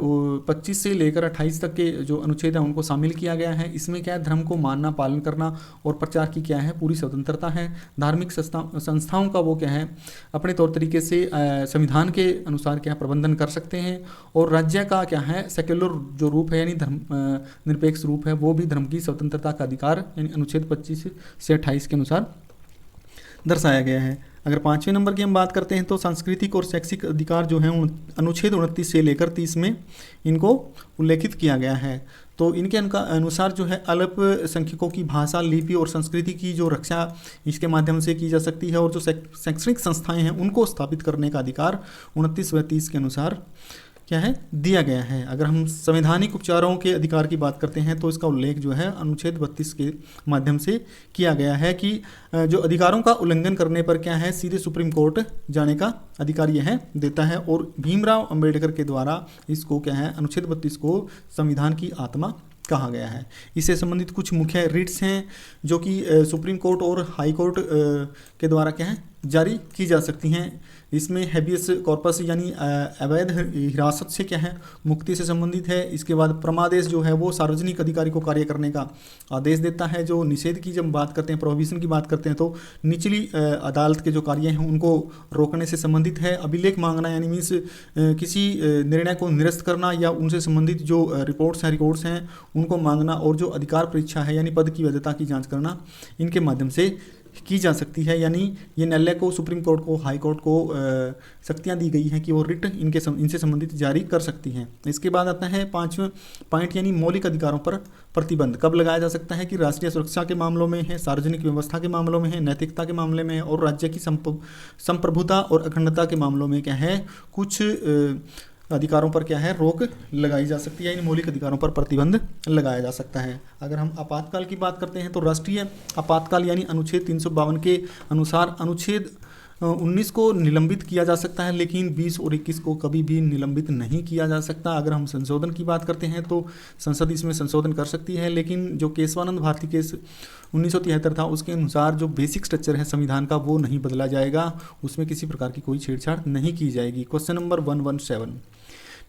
[SPEAKER 1] 25 से लेकर 28 तक के जो अनुच्छेद हैं उनको शामिल किया गया है। इसमें क्या है, धर्म को मानना, पालन करना और प्रचार की क्या है, पूरी स्वतंत्रता है। धार्मिक संस्थाओं का वो क्या है, अपने तौर तरीके से संविधान के अनुसार क्या प्रबंधन कर सकते हैं। और राज्य का क्या है, सेक्युलर जो रूप है यानी धर्म निरपेक्ष रूप है, वो भी धर्म की स्वतंत्रता का अधिकार यानी अनुच्छेद 25 से 28 के अनुसार दर्शाया गया है। अगर 5वें नंबर की हम बात करते हैं तो सांस्कृतिक और शैक्षिक अधिकार जो हैं अनुच्छेद 29 से लेकर 30 में इनको उल्लेखित किया गया है। तो इनके अनुसार जो है अल्पसंख्यकों की भाषा, लिपि और संस्कृति की जो रक्षा इसके माध्यम से की जा सकती है, और जो शैक्षणिक संस्थाएं हैं उनको स्थापित करने का अधिकार 29 व 30 के अनुसार क्या है, दिया गया है। अगर हम संवैधानिक उपचारों के अधिकार की बात करते हैं तो इसका उल्लेख जो है अनुच्छेद 32 के माध्यम से किया गया है कि जो अधिकारों का उल्लंघन करने पर क्या है, सीधे सुप्रीम कोर्ट जाने का अधिकार यह देता है। और भीमराव अंबेडकर के द्वारा इसको क्या है, अनुच्छेद 32 को संविधान की आत्मा कहा गया है। इससे संबंधित कुछ मुख्य रिट्स हैं जो कि सुप्रीम कोर्ट और हाई कोर्ट के द्वारा क्या है, जारी की जा सकती हैं। इसमें हैबियस कॉर्पस यानी अवैध हिरासत से क्या है, मुक्ति से संबंधित है। इसके बाद परमादेश जो है वो सार्वजनिक अधिकारी को कार्य करने का आदेश देता है। जो निषेध की जब बात करते हैं, प्रोहिबिशन की बात करते हैं, तो निचली अदालत के जो कार्य हैं उनको रोकने से संबंधित है। अभिलेख मांगना यानी मीन्स किसी निर्णय को निरस्त करना या उनसे संबंधित जो रिकॉर्ड्स हैं उनको मांगना, और जो अधिकार परीक्षा है यानी पद की वैधता की जाँच करना, इनके माध्यम से की जा सकती है। यानी ये न्यायालय को, सुप्रीम कोर्ट को, हाई कोर्ट को शक्तियाँ दी गई हैं कि वो रिट इनसे संबंधित जारी कर सकती हैं। इसके बाद आता है 5वां पॉइंट यानी मौलिक अधिकारों पर प्रतिबंध कब लगाया जा सकता है कि राष्ट्रीय सुरक्षा के मामलों में है, सार्वजनिक व्यवस्था के मामलों में है, नैतिकता के मामले में है, और राज्य की संप्रभुता और अखंडता के मामलों में क्या है, कुछ अधिकारों पर क्या है, रोक लगाई जा सकती है। इन मौलिक अधिकारों पर प्रतिबंध लगाया जा सकता है। अगर हम आपातकाल की बात करते हैं तो राष्ट्रीय आपातकाल यानी अनुच्छेद 352 के अनुसार अनुच्छेद 19 को निलंबित किया जा सकता है, लेकिन 20 और 21 को कभी भी निलंबित नहीं किया जा सकता। अगर हम संशोधन की बात करते हैं तो संसद इसमें संशोधन कर सकती है, लेकिन जो केशवानंद भारती केस 1973 था उसके अनुसार जो बेसिक स्ट्रक्चर है संविधान का वो नहीं बदला जाएगा, उसमें किसी प्रकार की कोई छेड़छाड़ नहीं की जाएगी। क्वेश्चन नंबर 117,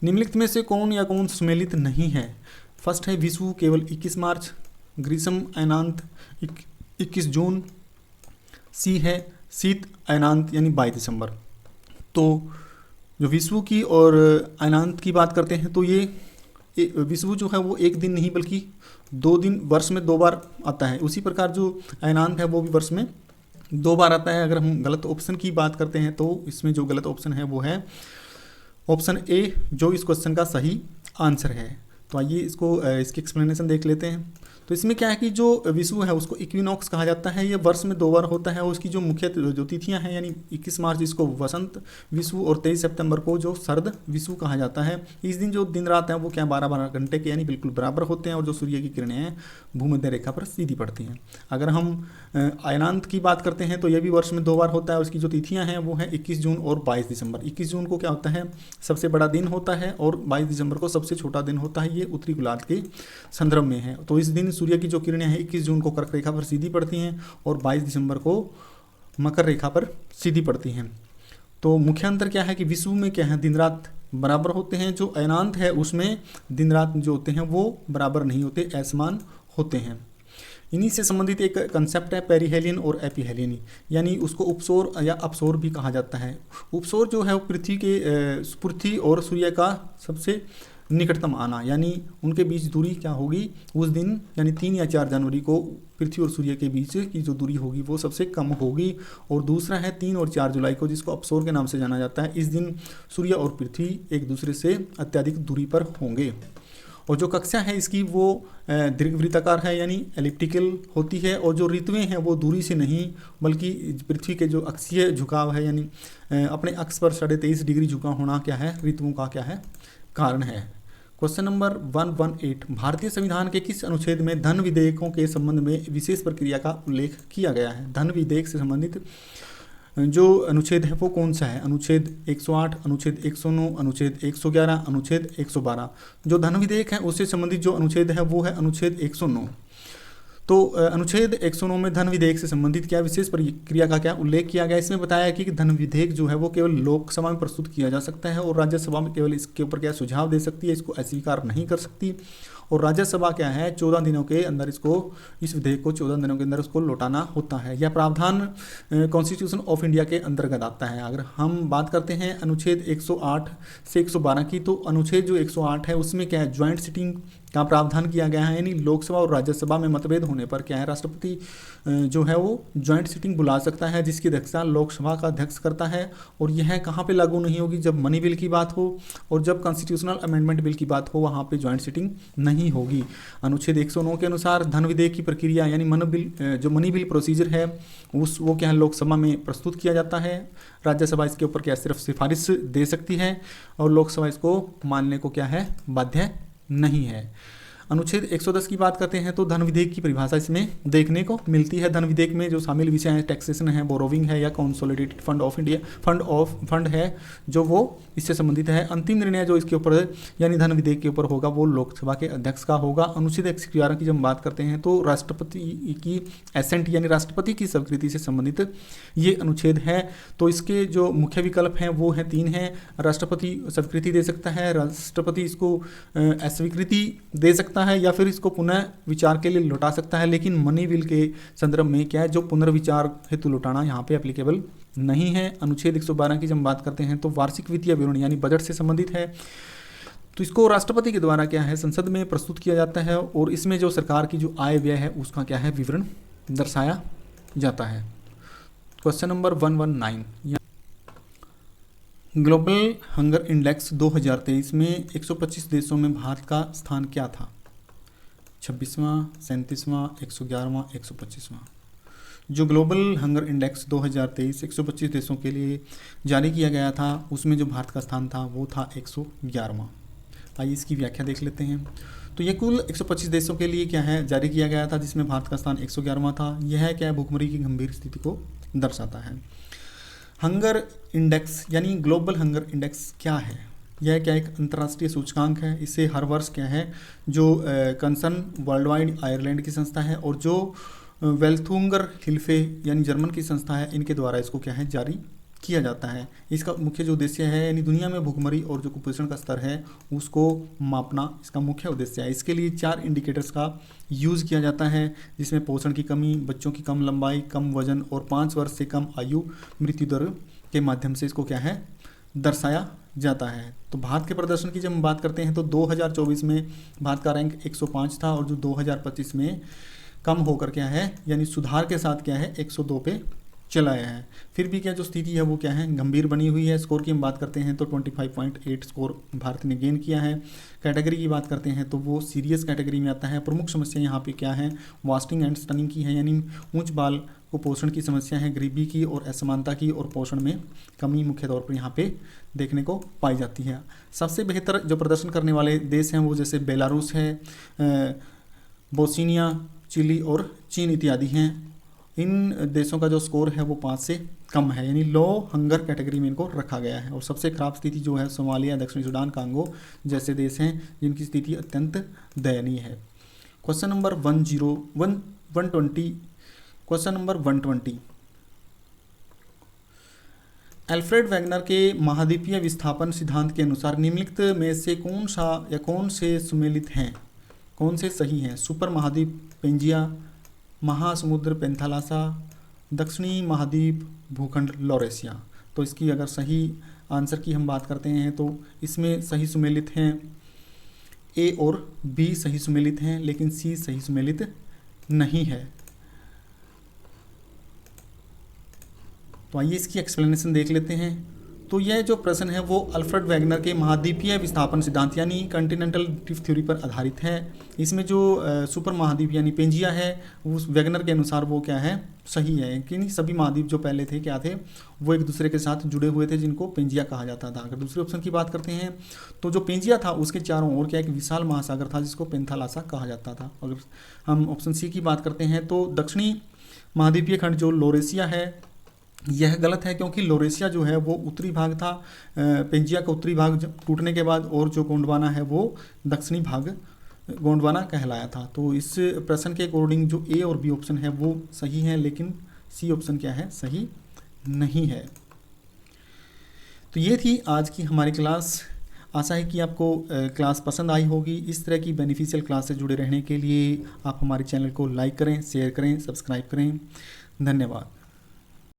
[SPEAKER 1] निम्नलिखित में से कौन या कौन सम्मिलित नहीं है? फर्स्ट है विषुव केवल 21 मार्च, ग्रीष्म अयनांत 21 जून, सी है शीत अयनांत यानी 22 दिसंबर। तो जो विषुव की और अयनांत की बात करते हैं तो ये विषुव जो है वो एक दिन नहीं बल्कि 2 दिन वर्ष में 2 बार आता है। उसी प्रकार जो अयनांत है वो भी वर्ष में 2 बार आता है। अगर हम गलत ऑप्शन की बात करते हैं तो इसमें जो गलत ऑप्शन है वो है ऑप्शन ए, जो इस क्वेश्चन का सही आंसर है। तो आइए इसकी एक्सप्लेनेशन देख लेते हैं। तो इसमें क्या है कि जो विषुव है उसको इक्विनॉक्स कहा जाता है, ये वर्ष में 2 बार होता है। और उसकी जो मुख्य जो तिथियां हैं यानी 21 मार्च इसको वसंत विषुव और 23 सितंबर को जो शरद विषुव कहा जाता है। इस दिन जो दिन रात है वो क्या 12-12 घंटे के यानी बिल्कुल बराबर होते हैं, और जो सूर्य की किरणें हैं भूमध्य रेखा पर सीधी पड़ती हैं। अगर हम अयनांत की बात करते हैं तो यह भी वर्ष में 2 बार होता है। उसकी जो तिथियाँ हैं वो हैं 21 जून और 22 दिसंबर। 21 जून को क्या होता है, सबसे बड़ा दिन होता है, और 22 दिसंबर को सबसे छोटा दिन होता है। ये उत्तरी गोलार्ध के संदर्भ में है। तो इस दिन सूर्य की जो किरणें हैं 21 जून को कर्क रेखा पर सीधी पड़ती हैं और 22 दिसंबर को मकर रेखा पर सीधी पड़ती हैं। तो मुख्य अंतर क्या है कि विषुव में क्या है, दिन रात बराबर होते हैं। जो अयनांत है उसमें दिन रात जो होते हैं वो बराबर नहीं होते, असमान होते हैं। इन्हीं से संबंधित एक कंसेप्ट है पेरिहेलियन और एपिहेलियन, यानी उसको उपसौर या अपसौर भी कहा जाता है। उपसौर जो है वो पृथ्वी और सूर्य का सबसे निकटतम आना, यानी उनके बीच दूरी क्या होगी उस दिन, यानी 3 या 4 जनवरी को पृथ्वी और सूर्य के बीच की जो दूरी होगी वो सबसे कम होगी। और दूसरा है 3 और 4 जुलाई को, जिसको अपसौर के नाम से जाना जाता है। इस दिन सूर्य और पृथ्वी एक दूसरे से अत्यधिक दूरी पर होंगे। और जो कक्षा है इसकी वो दीर्घवृत्ताकार है यानी एलिप्टिकल होती है। और जो ऋतुएं हैं वो दूरी से नहीं बल्कि पृथ्वी के जो अक्षीय झुकाव है यानी अपने अक्ष पर 23.5 डिग्री झुका होना क्या है, ऋतुओं का क्या है, कारण है। क्वेश्चन नंबर 118, भारतीय संविधान के किस अनुच्छेद में धन विधेयकों के संबंध में विशेष प्रक्रिया का उल्लेख किया गया है? धन विधेयक से संबंधित जो अनुच्छेद है वो कौन सा है? अनुच्छेद 108, अनुच्छेद 109, अनुच्छेद 111, अनुच्छेद 112। जो धन विधेयक है उससे संबंधित जो अनुच्छेद है वो है अनुच्छेद 109। तो अनुच्छेद 109 में धन विधेयक से संबंधित क्या विशेष प्रक्रिया का क्या उल्लेख किया गया? इसमें बताया कि धन विधेयक जो है वो केवल लोकसभा में प्रस्तुत किया जा सकता है और राज्यसभा में केवल इसके ऊपर क्या सुझाव दे सकती है, इसको अस्वीकार नहीं कर सकती। और राज्यसभा क्या है 14 दिनों के अंदर इस विधेयक को 14 दिनों के अंदर उसको लौटाना होता है। यह प्रावधान कॉन्स्टिट्यूशन ऑफ इंडिया के अंतर्गत आता है। अगर हम बात करते हैं अनुच्छेद 108 से 112 की, तो अनुच्छेद जो 108 है उसमें क्या है ज्वाइंट सिटिंग का प्रावधान किया गया है, यानी लोकसभा और राज्यसभा में मतभेद होने पर क्या है, राष्ट्रपति जो है वो ज्वाइंट सिटिंग बुला सकता है, जिसकी अध्यक्षता लोकसभा का अध्यक्ष करता है। और यह कहाँ पे लागू नहीं होगी, जब मनी बिल की बात हो और जब कॉन्स्टिट्यूशनल अमेंडमेंट बिल की बात हो, वहाँ पे ज्वाइंट सिटिंग नहीं होगी। अनुच्छेद 109 के अनुसार धन विधेयक की प्रक्रिया यानी मनी बिल प्रोसीजर है वो क्या है, लोकसभा में प्रस्तुत किया जाता है। राज्यसभा इसके ऊपर क्या सिर्फ सिफारिश दे सकती है और लोकसभा इसको मानने को क्या है, बाध्य नहीं है। अनुच्छेद 110 की बात करते हैं तो धन विधेयक की परिभाषा इसमें देखने को मिलती है। धन विधेयक में जो शामिल विषय हैं, टैक्सेशन है, बोरोविंग है या consolidated fund of India fund है जो वो इससे संबंधित है। अंतिम निर्णय जो इसके ऊपर यानी धन विधेयक के ऊपर होगा वो लोकसभा के अध्यक्ष का होगा। अनुच्छेद 111 की जब बात करते हैं तो राष्ट्रपति की एसेंट यानी राष्ट्रपति की स्वीकृति से संबंधित ये अनुच्छेद है। तो इसके जो मुख्य विकल्प हैं वो हैं 3 हैं। राष्ट्रपति स्वीकृति दे सकता है, राष्ट्रपति इसको अस्वीकृति दे सकता है या फिर इसको पुनः विचार के लिए लौटा सकता है। लेकिन मनी बिल के संदर्भ में क्या है, जो पुनर्विचार हेतु लौटाना यहाँ पे एप्लीकेबल नहीं है। अनुच्छेद 112 की जब बात करते हैं तो वार्षिक वित्तीय विवरण यानी बजट से संबंधित है, तो इसको राष्ट्रपति के द्वारा क्या है, संसद में प्रस्तुत किया जाता है और इसमें जो सरकार की जो आय व्यय है उसका क्या है, विवरण दर्शाया जाता है। Question number 119, global hunger index 2023 में 125 देशों में भारत का स्थान क्या था? 26वां, 37वां, 111वां, 125वां। जो ग्लोबल हंगर इंडेक्स 2023 125 देशों के लिए जारी किया गया था उसमें जो भारत का स्थान था वो था 111वां। आइए इसकी व्याख्या देख लेते हैं। तो ये कुल 125 देशों के लिए क्या है, जारी किया गया था जिसमें भारत का स्थान 111वां था। यह क्या है, भुखमरी की गंभीर स्थिति को दर्शाता है। हंगर इंडेक्स यानी ग्लोबल हंगर इंडेक्स क्या है? यह क्या एक अंतर्राष्ट्रीय सूचकांक है। इसे हर वर्ष क्या है, जो कंसर्न वर्ल्ड वाइड आयरलैंड की संस्था है और जो वेल्थुंगर हिल्फे यानी जर्मन की संस्था है, इनके द्वारा इसको क्या है, जारी किया जाता है। इसका मुख्य जो उद्देश्य है यानी दुनिया में भुखमरी और जो कुपोषण का स्तर है उसको मापना इसका मुख्य उद्देश्य है। इसके लिए 4 इंडिकेटर्स का यूज़ किया जाता है जिसमें पोषण की कमी, बच्चों की कम लंबाई, कम वजन और 5 वर्ष से कम आयु, मृत्यु दर के माध्यम से इसको क्या है, दर्शाया जाता है। तो भारत के प्रदर्शन की जब हम बात करते हैं तो 2024 में भारत का रैंक 105 था और जो 2025 में कम होकर क्या है, यानी सुधार के साथ क्या है, 102 पे चला आया है। फिर भी क्या जो स्थिति है वो क्या है, गंभीर बनी हुई है। स्कोर की हम बात करते हैं तो 25.8 स्कोर भारत ने गेन किया है। कैटेगरी की बात करते हैं तो वो सीरियस कैटेगरी में आता है। प्रमुख समस्या यहाँ पे क्या है, वास्टिंग एंड स्टनिंग की है यानी ऊंच बाल कुपोषण की समस्या है, गरीबी की और असमानता की और पोषण में कमी मुख्य तौर पर यहाँ पे देखने को पाई जाती है। सबसे बेहतर जो प्रदर्शन करने वाले देश हैं वो जैसे बेलारूस है, बोस्निया, चिली और चीन इत्यादि हैं। इन देशों का जो स्कोर है वो 5 से कम है यानी लो हंगर कैटेगरी में इनको रखा गया है। और सबसे खराब स्थिति जो है सोमालिया, दक्षिणी सूडान, कांगो जैसे देश हैं जिनकी स्थिति अत्यंत दयनीय है। Question number 120 question number 120, Alfred Wegener के महाद्वीपीय विस्थापन सिद्धांत के अनुसार निम्नलिखित में से कौन सा या कौन से सुमेलित हैं, कौन से सही हैं? सुपर महाद्वीप पेंजिया, महासमुद्र पेंथालासा, दक्षिणी महाद्वीप भूखंड लॉरेशिया। तो इसकी अगर सही आंसर की हम बात करते हैं तो इसमें सही सुमेलित हैं ए और बी सही सुमेलित हैं, लेकिन सी सही सुमेलित नहीं है। तो आइए इसकी एक्सप्लेनेशन देख लेते हैं। तो यह जो प्रश्न है वो अल्फ्रेड वेगनर के महाद्वीपीय विस्थापन सिद्धांत यानी कॉन्टिनेंटल ड्रिफ्ट थ्योरी पर आधारित है। इसमें जो सुपर महाद्वीप यानी पेंजिया है उस वेगनर के अनुसार वो क्या है, सही है कि सभी महाद्वीप जो पहले थे क्या थे, वो एक दूसरे के साथ जुड़े हुए थे जिनको पेंजिया कहा जाता था। अगर दूसरे ऑप्शन की बात करते हैं तो जो पेंजिया था उसके चारों ओर क्या एक विशाल महासागर था जिसको पेंथालासा कहा जाता था। अगर हम ऑप्शन सी की बात करते हैं तो दक्षिणी महाद्वीपीय खंड जो लोरेशिया है यह गलत है क्योंकि लोरेशिया जो है वो उत्तरी भाग था, पेंजिया का उत्तरी भाग टूटने के बाद, और जो गोंडवाना है वो दक्षिणी भाग गोंडवाना कहलाया था। तो इस प्रश्न के अकॉर्डिंग जो ए और बी ऑप्शन है वो सही है, लेकिन सी ऑप्शन क्या है, सही नहीं है। तो ये थी आज की हमारी क्लास। आशा है कि आपको क्लास पसंद आई होगी। इस तरह की बेनिफिशियल क्लास से जुड़े रहने के लिए आप हमारे चैनल को लाइक करें, शेयर करें, सब्सक्राइब करें। धन्यवाद।